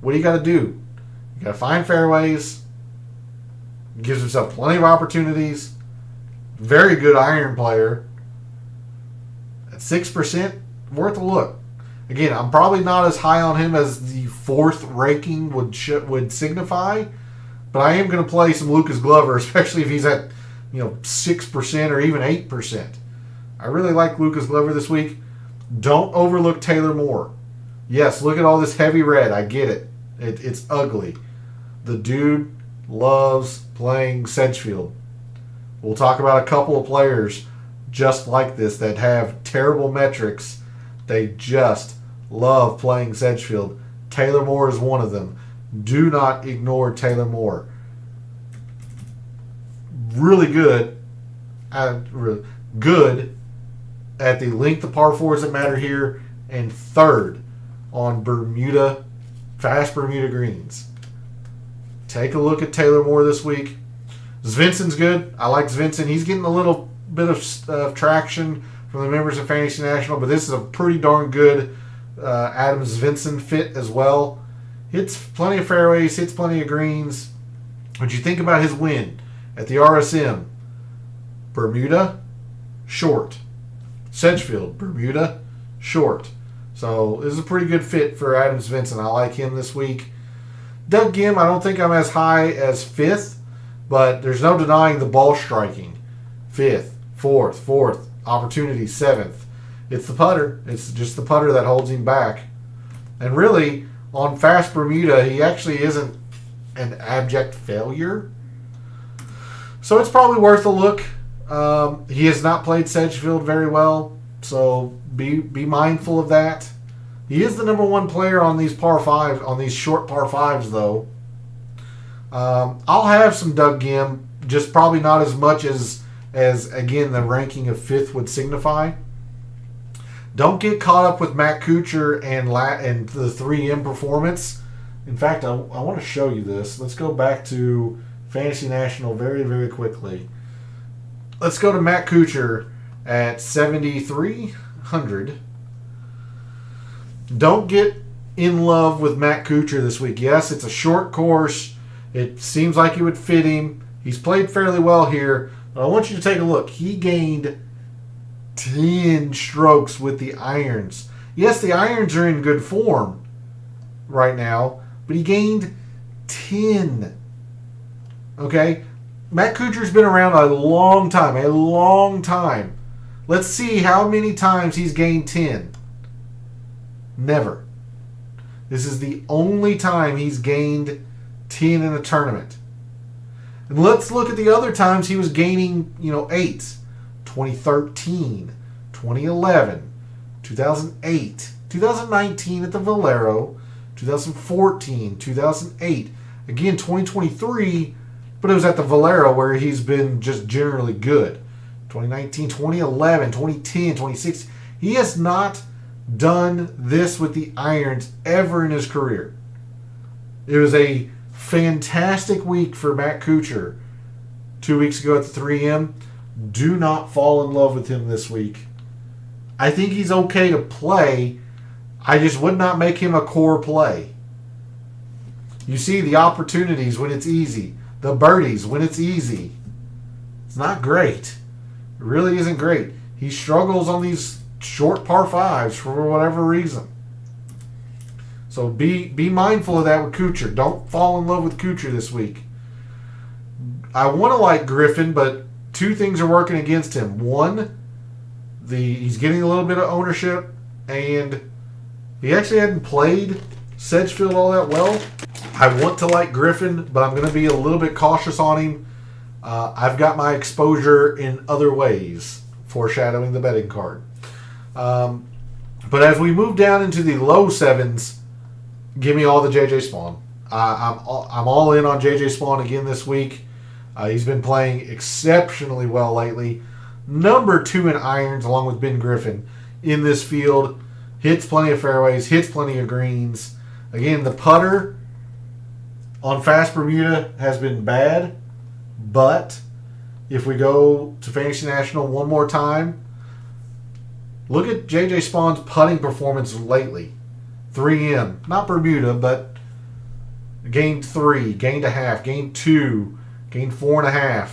what do you got to do? You got to find fairways. Gives himself plenty of opportunities. Very good iron player. At 6%, worth a look. Again, I'm probably not as high on him as the 4th ranking would signify, but I am going to play some Lucas Glover, especially if he's at 6% or even 8%. I really like Lucas Glover this week. Don't overlook Taylor Moore. Yes, look at all this heavy red. I get it. It's ugly. The dude loves playing Sedgefield. We'll talk about a couple of players just like this that have terrible metrics. They just love playing Sedgefield. Taylor Moore is one of them. Do not ignore Taylor Moore. Really good. Good at the length of par 4s that matter here, and 3rd on Bermuda, fast Bermuda greens. Take a look at Taylor Moore this week. Svensson's good. I like Svensson. He's getting a little bit of traction from the members of Fantasy National, but this is a pretty darn good Adam Svensson fit as well. hits plenty of fairways, hits plenty of greens. What you think about his win at the RSM? Bermuda, short. Sedgefield, Bermuda, short. So this is a pretty good fit for Adam Svensson. I like him this week. Doug Gim, I don't think I'm as high as 5th, but there's no denying the ball striking. 5th, 4th, opportunity 7th. It's the putter. It's just the putter that holds him back. And really, on Fast Bermuda, he actually isn't an abject failure. So it's probably worth a look. He has not played Sedgefield very well, so be mindful of that. He is the number 1 player on these par 5s, on these short par 5s, though. I'll have some Doug Gim, just probably not as much as again the ranking of 5th would signify. Don't get caught up with Matt Kuchar and the 3M performance. In fact, I want to show you this. Let's go back to Fantasy National very, very quickly. Let's go to Matt Kuchar at 7,300. Don't get in love with Matt Kuchar this week. Yes, it's a short course. It seems like it would fit him. He's played fairly well here. But I want you to take a look. He gained 10 strokes with the irons. Yes, the irons are in good form right now, but he gained 10. Okay? Matt Kuchar's been around a long time. Let's see how many times he's gained 10. Never. This is the only time he's gained 10 in a tournament. And let's look at the other times he was gaining, 8. 2013, 2011, 2008, 2019 at the Valero, 2014, 2008. Again, 2023, but it was at the Valero where he's been just generally good. 2019, 2011, 2010, 2016. He has not done this with the irons ever in his career. It was a fantastic week for Matt Kuchar 2 weeks ago at the 3M. Do not fall in love with him this week. I think he's okay to play. I just would not make him a core play. You see the opportunities when it's easy. The birdies when it's easy. It's not great. It really isn't great. He struggles on these short par 5s for whatever reason. So be mindful of that with Kuchar. Don't fall in love with Kuchar this week. I want to like Griffin, but 2 things are working against him. One, he's getting a little bit of ownership, and he actually hadn't played Sedgefield all that well. I want to like Griffin, but I'm going to be a little bit cautious on him. I've got my exposure in other ways, foreshadowing the betting card. But as we move down into the low 7s, give me all the JJ Spawn. I'm all in on JJ Spawn again this week. He's been playing exceptionally well lately. Number 2 in irons, along with Ben Griffin, in this field. Hits plenty of fairways, hits plenty of greens. Again, the putter on Fast Bermuda has been bad, but if we go to Fantasy National one more time, look at JJ Spawn's putting performance lately. 3M, not Bermuda, but gained 3, gained a half, gained 2, gained 4.5.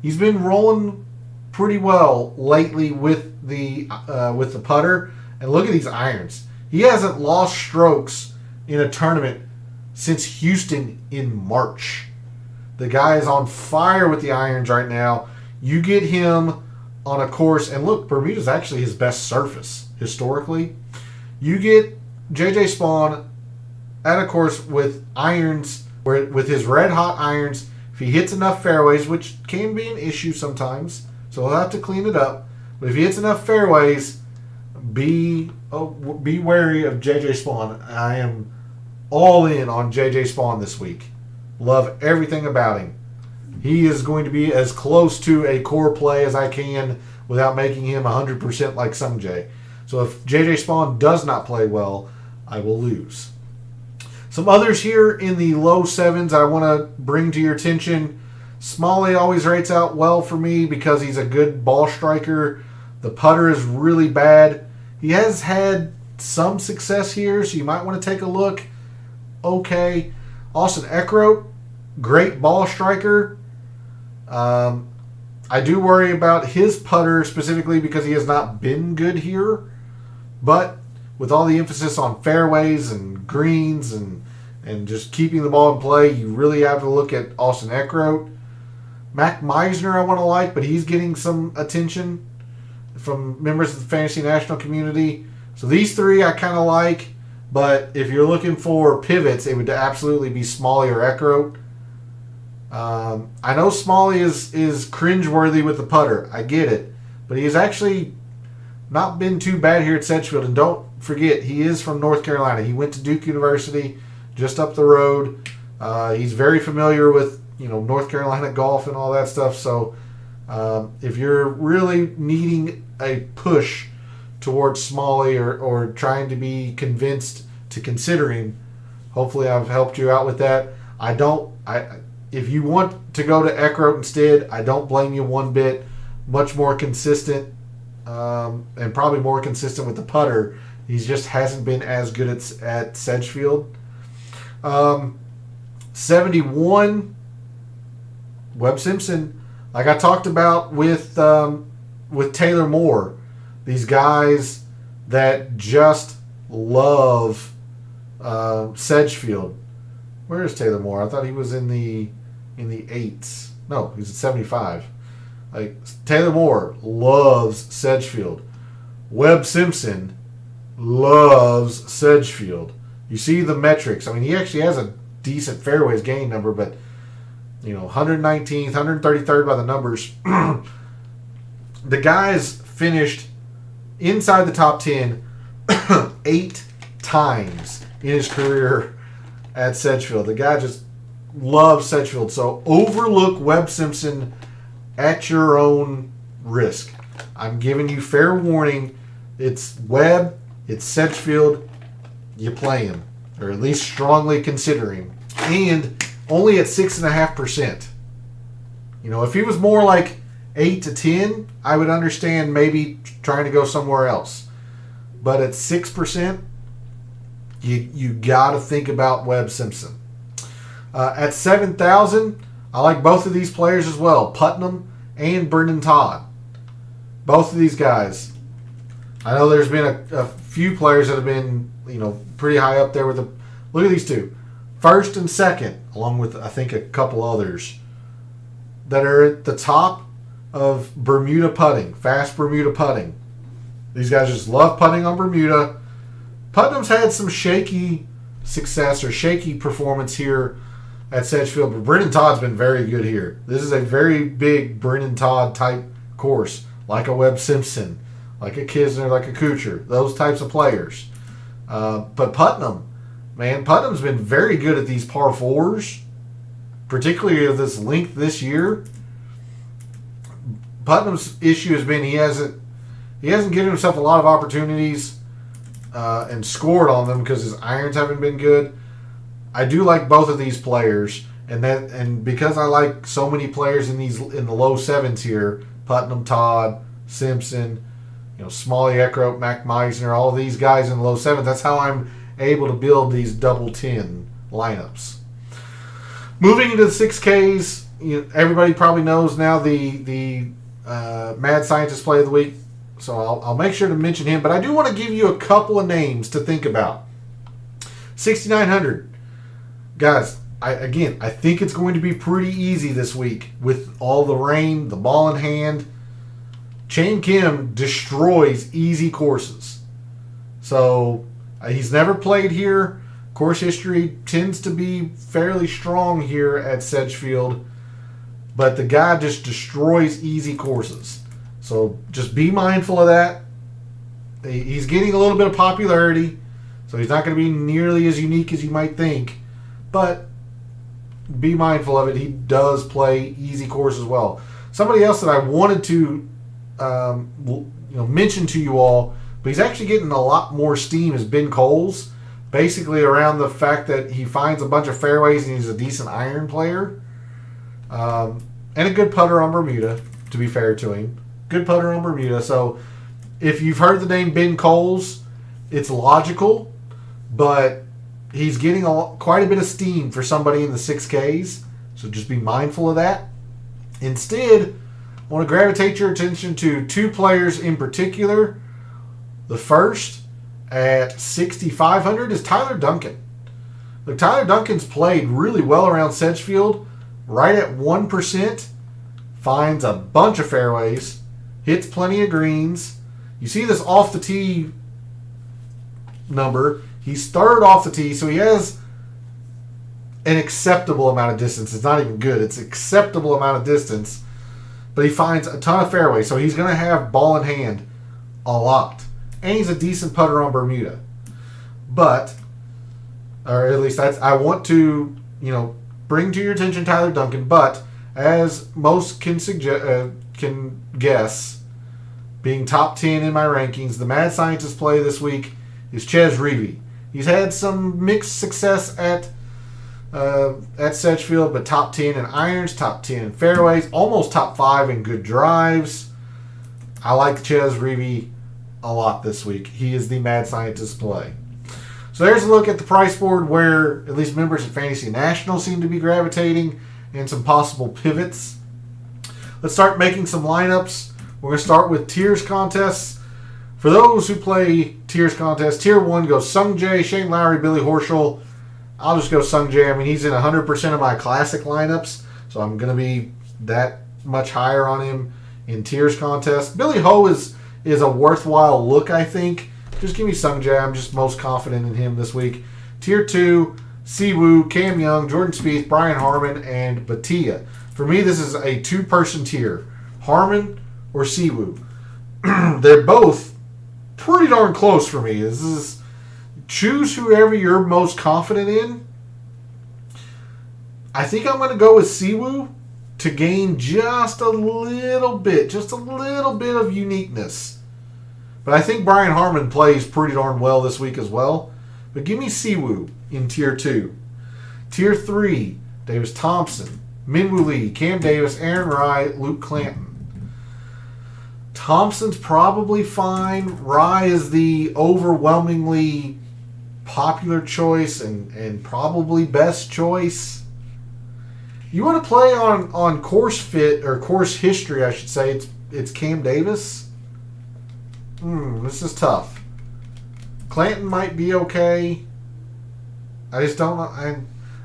He's been rolling pretty well lately with the putter. And look at these irons. He hasn't lost strokes in a tournament since Houston in March. The guy is on fire with the irons right now. You get him on a course, and look, Bermuda's actually his best surface historically. You get JJ Spawn at a course with irons, with his red hot irons. If he hits enough fairways, which can be an issue sometimes, so he'll have to clean it up. But if he hits enough fairways, be wary of JJ Spawn. I am all in on JJ Spawn this week. Love everything about him. He is going to be as close to a core play as I can without making him 100% like some J. So if JJ Spawn does not play well, I will lose. Some others here in the low 7s I want to bring to your attention. Smalley always rates out well for me because he's a good ball striker. The putter is really bad. He has had some success here, so you might want to take a look. okay. Austin Eckroat, great ball striker. I do worry about his putter specifically because he has not been good here. But with all the emphasis on fairways and greens and just keeping the ball in play, you really have to look at Austin Eckroat. Mac Meisner I want to like, but he's getting some attention from members of the Fantasy National community. So these three I kind of like, but if you're looking for pivots, it would absolutely be Smalley or Eckroat. I know Smalley is cringeworthy with the putter. I get it. But he has actually not been too bad here at Sedgefield. And don't forget, he is from North Carolina. He went to Duke University, just up the road. He's very familiar with North Carolina golf and all that stuff. So if you're really needing a push towards Smalley or trying to be convinced to consider him, hopefully I've helped you out with that. If you want to go to Eckroat instead, I don't blame you one bit. Much more consistent and probably more consistent with the putter. He just hasn't been as good at Sedgefield. 71, Webb Simpson. Like I talked about with Taylor Moore, these guys that just love Sedgefield. Where is Taylor Moore? I thought he was in the 8s. No, he's at 75. Like Taylor Moore loves Sedgefield. Webb Simpson loves Sedgefield. You see the metrics. I mean, he actually has a decent fairways gain number, but 119th, 133rd by the numbers. The guy's finished inside the top 10 8 times in his career at Sedgefield. The guy just loves Sedgefield. So overlook Webb Simpson at your own risk. I'm giving you fair warning. It's Webb, it's Sedgefield. You play him, or at least strongly consider him. And only at 6.5%. If he was more like 8 to 10, I would understand maybe trying to go somewhere else. But at 6%, you got to think about Webb Simpson. At 7,000, I like both of these players as well, Putnam and Brendan Todd. Both of these guys. I know there's been a few players that have been, pretty high up there with the. Look at these two, first and second, along with I think a couple others that are at the top of Bermuda putting, fast Bermuda putting. These guys just love putting on Bermuda. Putnam's had some shaky success or shaky performance here at Sedgefield, but Brendan Todd's been very good here. This is a very big Brendan Todd type course, like a Webb Simpson, like a Kisner, like a Kuchar, those types of players. But Putnam's been very good at these par fours, particularly of this length this year. Putnam's issue has been he hasn't given himself a lot of opportunities and scored on them because his irons haven't been good. I do like both of these players, and because I like so many players in the low sevens here, Putnam, Todd, Simpson, Smalley, Eckroat, Mac Meisner, all of these guys in the low sevens. That's how I'm able to build these double 10 lineups. Moving into the 6Ks, everybody probably knows now the Mad Scientist Play of the Week, so I'll make sure to mention him. But I do want to give you a couple of names to think about. 6,900. Guys, I think it's going to be pretty easy this week with all the rain, the ball in hand. Chang Kim destroys easy courses. So he's never played here. Course history tends to be fairly strong here at Sedgefield. But the guy just destroys easy courses. So just be mindful of that. He's getting a little bit of popularity. So he's not going to be nearly as unique as you might think. But be mindful of it. He does play easy courses well. Somebody else that I wanted to mention to you all, but he's actually getting a lot more steam, is Ben Coles. Basically around the fact that he finds a bunch of fairways and he's a decent iron player. And a good putter on Bermuda, to be fair to him. Good putter on Bermuda. So if you've heard the name Ben Coles, it's logical, but he's getting quite a bit of steam for somebody in the 6Ks, so just be mindful of that. Instead, I want to gravitate your attention to two players in particular. The first, at 6,500, is Tyler Duncan. Look, Tyler Duncan's played really well around Sedgefield, right at 1%, finds a bunch of fairways, hits plenty of greens. You see this off the tee number. He's third off the tee, so he has an acceptable amount of distance. It's not even good. It's acceptable amount of distance. But he finds a ton of fairways, so he's going to have ball in hand a lot. And he's a decent putter on Bermuda. But, or at least I want to, bring to your attention Tyler Duncan. But, as most can guess, being top 10 in my rankings, the Mad Scientist play this week is Chez Reavie. He's had some mixed success at Sedgefield, but top 10 in irons, top 10 in fairways, almost top 5 in good drives. I like Chez Reavie a lot this week. He is the Mad Scientist play. So there's a look at the price board where at least members at Fantasy National seem to be gravitating and some possible pivots. Let's start making some lineups. We're going to start with tiers contests. For those who play tiers contests, tier 1 goes Sung Jae, Shane Lowry, Billy Horschel. I'll just go Sung Jae. I mean, he's in 100% of my classic lineups, so I'm going to be that much higher on him in tiers contests. Billy Ho is a worthwhile look, I think. Just give me Sung Jae. I'm just most confident in him this week. Tier 2, Siwoo, Cam Young, Jordan Spieth, Brian Harman, and Batia. For me, this is a two-person tier. Harman or Siwoo. They're both pretty darn close for me. This is choose whoever you're most confident in. I think I'm going to go with Siwoo to gain just a little bit of uniqueness. But I think Brian Harman plays pretty darn well this week as well. But give me Siwoo in Tier 2. Tier 3, Davis Thompson, Minwoo Lee, Cam Davis, Aaron Rai, Luke Clanton. Thompson's probably fine. Rai is the overwhelmingly popular choice and probably best choice. You want to play on course fit or course history, I should say. It's Cam Davis. This is tough. Clanton might be okay. I just don't know.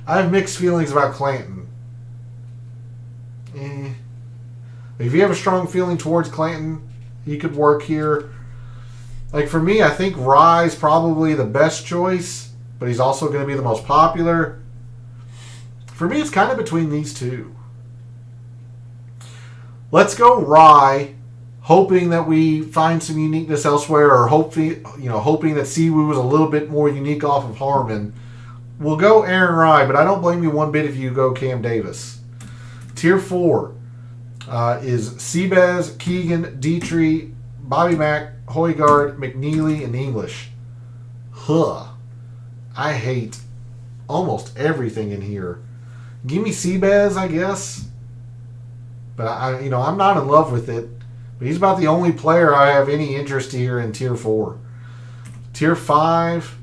I have mixed feelings about Clanton. If you have a strong feeling towards Clanton, he could work here. Like for me, I think Rye's probably the best choice, but he's also going to be the most popular. For me, it's kind of between these two. Let's go Rye, hoping that we find some uniqueness elsewhere, or hoping that Siwoo is a little bit more unique off of Harman. We'll go Aaron Rai, but I don't blame you one bit if you go Cam Davis. Tier 4 is Seabez, Keegan, Dietrich, Bobby Mack, Højgaard, McNeely, and English. I hate almost everything in here. Give me Seabez, I guess. But I'm not in love with it. But he's about the only player I have any interest here in Tier 4. Tier 5,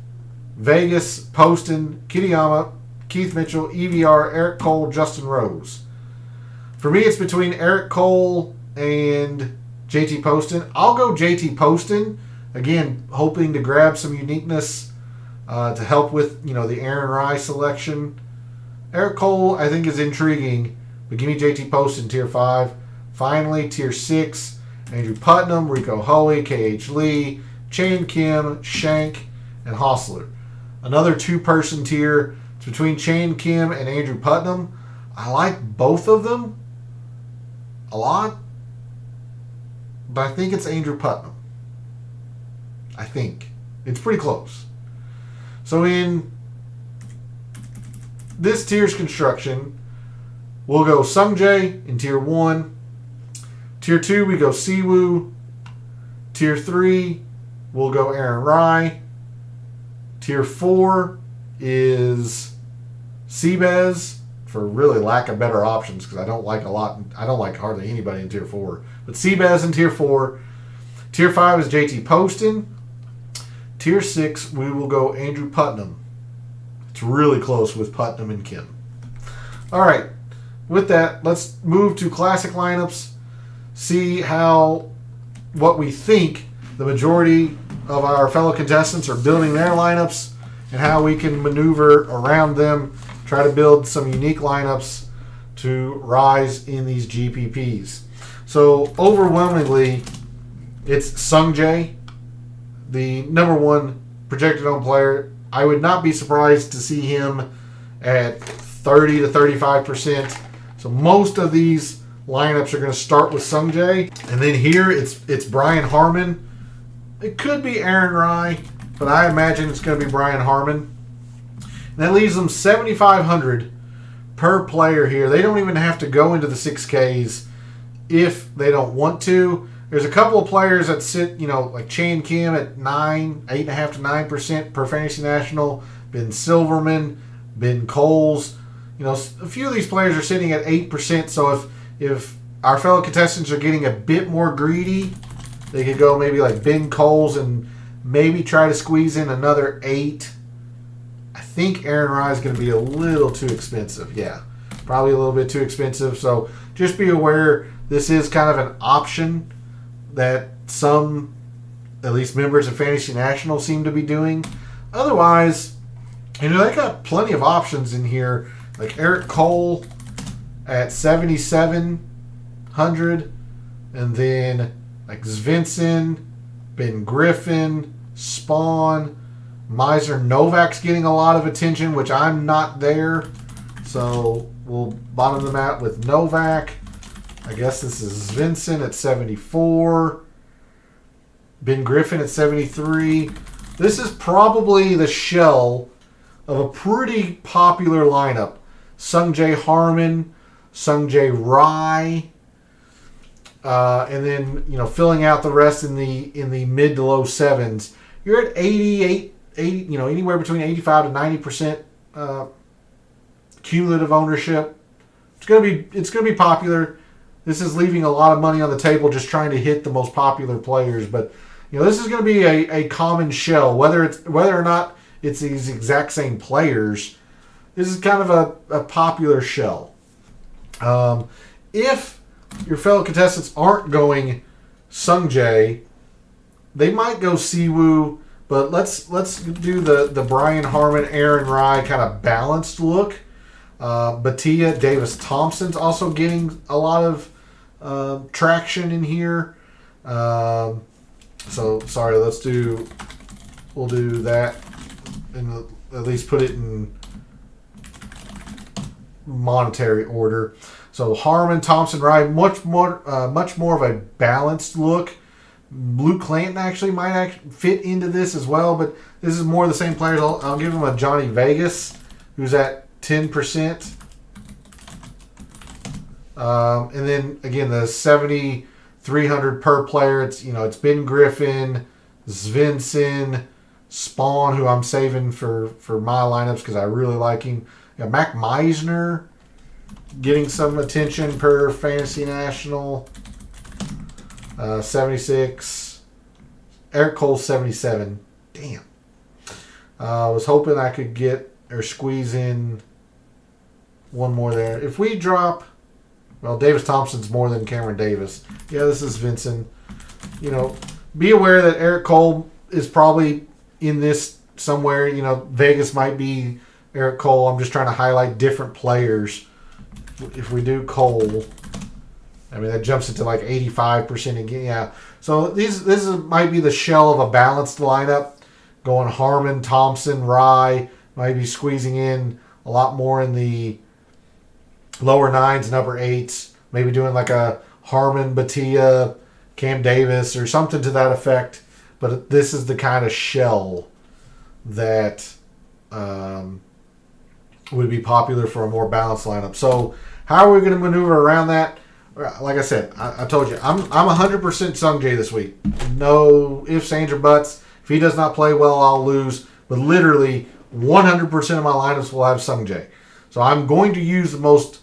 Vegas, Poston, Kitayama, Keith Mitchell, EVR, Eric Cole, Justin Rose. For me, it's between Eric Cole and JT Poston. I'll go JT Poston. Again, hoping to grab some uniqueness to help with the Aaron Rai selection. Eric Cole, I think, is intriguing, but give me JT Poston, Tier 5. Finally, Tier 6, Andrew Putnam, Rico Hoey, KH Lee, Chan Kim, Shank, and Hostler. Another two-person tier. It's between Chan Kim and Andrew Putnam. I like both of them a lot, but I think it's Andrew Putnam. I think. It's pretty close. So in this tier's construction, we'll go Sung Jae in Tier 1. Tier 2, we go Siwoo. Tier 3, we'll go Aaron Rai. Tier 4 is Seabez, for really lack of better options, because I don't like hardly anybody in Tier 4. But Seabez in Tier 4. Tier 5 is JT Poston. Tier 6, we will go Andrew Putnam. It's really close with Putnam and Kim. All right. With that, let's move to classic lineups. See what we think the majority of our fellow contestants are building their lineups and how we can maneuver around them, try to build some unique lineups to rise in these GPPs. So overwhelmingly, it's Sungjae, the number one projected owned player. I would not be surprised to see him at 30 to 35%. So most of these lineups are going to start with Sungjae. And then here it's Brian Harman. It could be Aaron Rai, but I imagine it's going to be Brian Harman. And that leaves them 7,500 per player here. They don't even have to go into the 6Ks if they don't want to. There's a couple of players that sit, like Chan Kim at 8.5 to 9% per Fantasy National. Ben Silverman, Ben Coles. A few of these players are sitting at 8%. So if our fellow contestants are getting a bit more greedy, they could go maybe like Ben Coles and maybe try to squeeze in another 8. I think Aaron Rai is going to be a little too expensive. Yeah, probably a little bit too expensive. So just be aware this is kind of an option that some, at least members of Fantasy National, seem to be doing. Otherwise, they got plenty of options in here, like Eric Cole at 7,700, and then like Svensson, Ben Griffin, Spawn, Miser Novak's getting a lot of attention, which I'm not there. So we'll bottom them out with Novak. I guess this is Svensson at 74. Ben Griffin at 73. This is probably the shell of a pretty popular lineup. Sungjae Harman, Sungjae Rai, and then filling out the rest in the mid to low sevens. You're at 80, anywhere between 85 to 90% cumulative ownership. It's gonna be popular. This is leaving a lot of money on the table just trying to hit the most popular players. But this is going to be a common shell, whether or not it's these exact same players. This is kind of a popular shell. If your fellow contestants aren't going Sungjae, they might go Siwoo. But let's do the Brian Harman, Aaron Rai kind of balanced look. Batia, Davis Thompson's also getting a lot of traction in here. So sorry, we'll do that and at least put it in monetary order. So Harman, Thompson, Rai, much more of a balanced look. Luke Clanton actually might fit into this as well, but this is more the same players. I'll give him a Johnny Vegas, who's at 10%. And then again, the 7,300 per player. It's Ben Griffin, Svensson, Spawn, who I'm saving for my lineups because I really like him. Mac Meisner getting some attention per Fantasy National. 76. Eric Cole 77. Damn. I was hoping I could get or squeeze in one more there. If we drop, Davis Thompson's more than Cameron Davis. Yeah, this is Vincent. Be aware that Eric Cole is probably in this somewhere. Vegas might be Eric Cole. I'm just trying to highlight different players. If we do Cole, that jumps it to like 85% again. Yeah. So this might be the shell of a balanced lineup. Going Harman, Thompson, Rai, might be squeezing in a lot more in the lower 9s and upper 8s. Maybe doing like a Harman, Batia, Cam Davis or something to that effect. But this is the kind of shell that would be popular for a more balanced lineup. So how are we going to maneuver around that? Like I said, I told you, I'm 100% Sungjae this week. No ifs, ands, or buts. If he does not play well, I'll lose. But literally 100% of my lineups will have Sungjae. So I'm going to use the most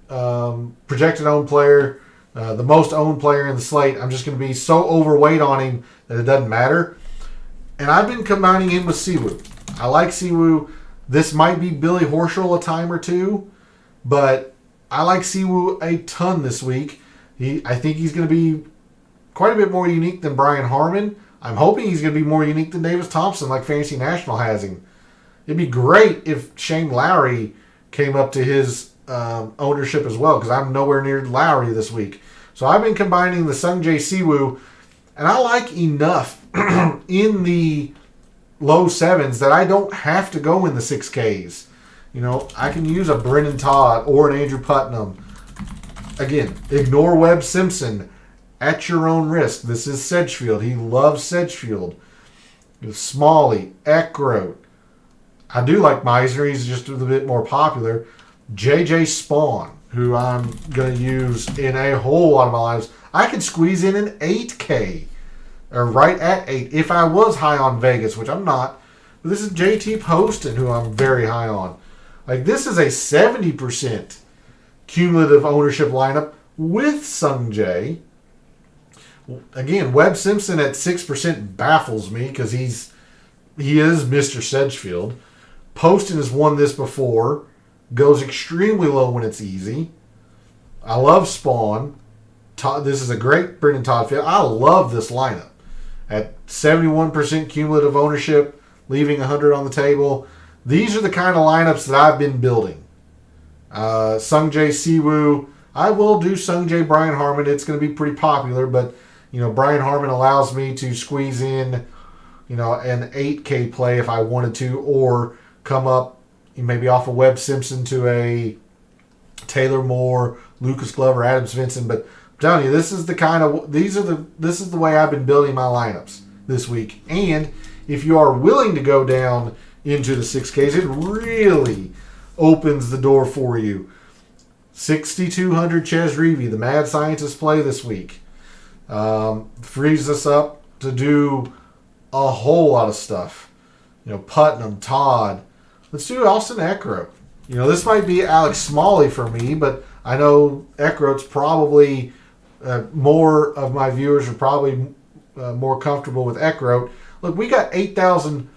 projected owned player, the most owned player in the slate. I'm just going to be so overweight on him that it doesn't matter. And I've been combining him with Siwoo. I like Siwoo. This might be Billy Horschel a time or two, but I like Siwoo a ton this week. I think he's going to be quite a bit more unique than Brian Harman. I'm hoping he's going to be more unique than Davis Thompson, like Fantasy National has him. It'd be great if Shane Lowry came up to his ownership as well, because I'm nowhere near Lowry this week. So I've been combining the Sungjae Siwoo, and I like enough in the low 7s that I don't have to go in the 6Ks. You know, I can use a Brennan Todd or an Andrew Putnam. Again, ignore Webb Simpson at your own risk. This is Sedgefield. He loves Sedgefield. Smalley, Eckroat. I do like Meisner. He's just a little bit more popular. JJ Spawn, who I'm going to use in a whole lot of my lives. I could squeeze in an 8K, or right at 8, if I was high on Vegas, which I'm not. But this is JT Poston, who I'm very high on. Like, this is a 70% cumulative ownership lineup with Sungjae. Again, Webb Simpson at 6% baffles me because he is Mr. Sedgefield. Poston has won this before. Goes extremely low when it's easy. I love Spawn. This is a great Brendan Todd fit. I love this lineup. At 71% cumulative ownership, leaving 100 on the table. These are the kind of lineups that I've been building. Sungjae Siwoo. I will do Sungjae Brian Harman. It's going to be pretty popular, but you know, Brian Harman allows me to squeeze in, you know, an 8K play if I wanted to, or come up maybe off of Webb Simpson to a Taylor Moore, Lucas Glover, Adams Vincent. But I'm telling you, this is the way I've been building my lineups this week. And if you are willing to go down into the 6Ks, it really opens the door for you. 6,200 Ches Reavie, the mad scientist play this week. Frees us up to do a whole lot of stuff. You know, Putnam, Todd. Let's do Austin Eckroat. You know, this might be Alex Smalley for me, but I know Eckroat's probably more of my viewers are probably more comfortable with Eckroat. Look, we got 8,000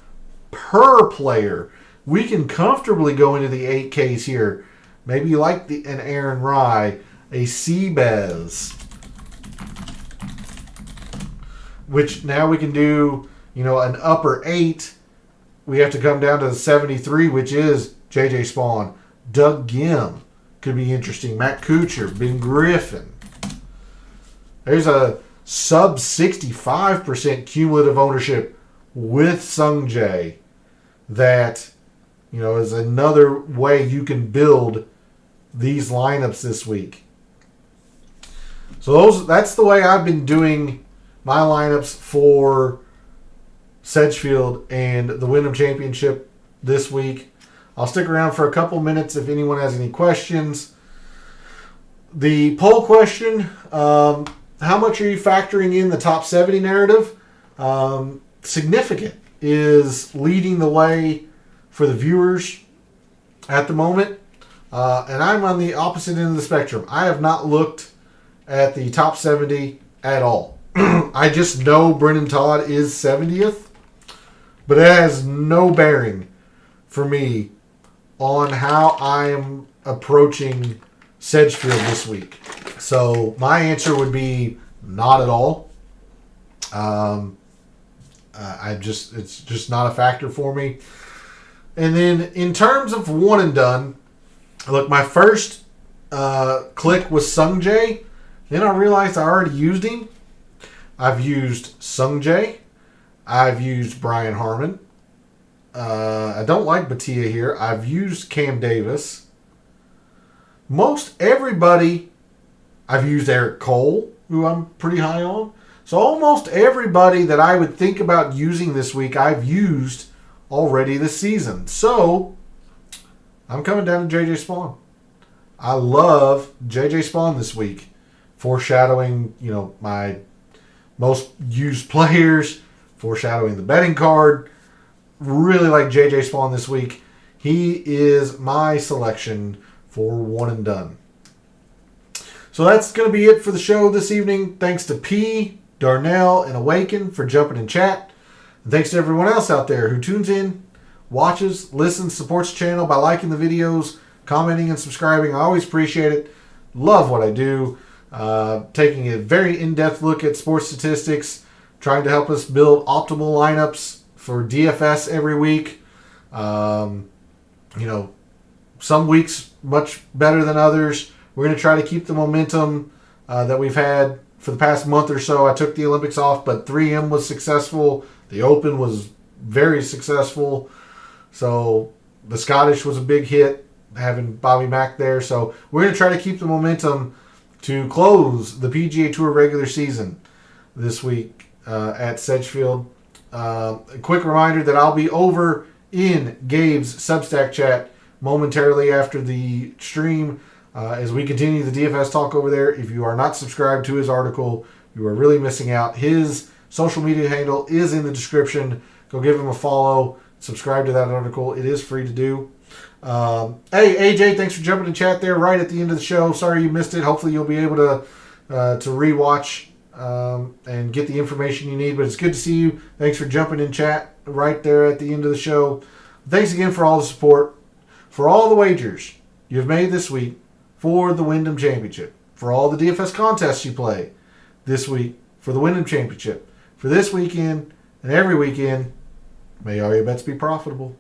per player. We can comfortably go into the 8Ks here. Maybe you like an Aaron Rye, a Seabez, which now we can do, you know, an upper 8. We have to come down to the 73, which is J.J. Spawn. Doug Gim could be interesting. Matt Kuchar, Ben Griffin. There's a sub 65% cumulative ownership with Sungjae that, you know, is another way you can build these lineups this week. So that's the way I've been doing my lineups for Sedgefield and the Wyndham Championship this week. I'll stick around for a couple minutes if anyone has any questions. The poll question, how much are you factoring in the top 70 narrative? Significant is leading the way for the viewers at the moment. And I'm on the opposite end of the spectrum. I have not looked at the top 70 at all. I just know Brendan Todd is 70th, but it has no bearing for me on how I am approaching Sedgefield this week. So my answer would be not at all. It's just not a factor for me. And then in terms of one and done, look, my first click was Sungjae. Then I realized I already used him. I've used Sungjae. I've used Brian Harman. I don't like Batia here. I've used Cam Davis. Most everybody, I've used Eric Cole, who I'm pretty high on. So almost everybody that I would think about using this week, I've used already this season. So I'm coming down to JJ Spawn. I love JJ Spawn this week. Foreshadowing, you know, my most used players, foreshadowing the betting card. Really like JJ Spawn this week. He is my selection for one and done. So that's going to be it for the show this evening. Thanks to P, Darnell, and Awaken for jumping in chat. And thanks to everyone else out there who tunes in watches, listens, supports the channel by liking the videos, commenting, and subscribing. I always appreciate it. Love what I do. Taking a very in-depth look at sports statistics, trying to help us build optimal lineups for DFS every week. Some weeks much better than others. We're going to try to keep the momentum that we've had for the past month or so. I took the Olympics off, but 3M was successful. The Open was very successful. So the Scottish was a big hit, having Bobby Mack there. So we're going to try to keep the momentum to close the PGA Tour regular season this week at Sedgefield. A quick reminder that I'll be over in Gabe's Substack chat momentarily after the stream as we continue the DFS talk over there. If you are not subscribed to his article, you are really missing out. His social media handle is in the description. Go give him a follow. Subscribe to that article. It is free to do. Hey, AJ, thanks for jumping in chat there right at the end of the show. Sorry you missed it. Hopefully you'll be able to rewatch and get the information you need. But it's good to see you. Thanks for jumping in chat right there at the end of the show. Thanks again for all the support, for all the wagers you've made this week for the Wyndham Championship, for all the DFS contests you play this week for the Wyndham Championship, for this weekend and every weekend. May all your bets be profitable.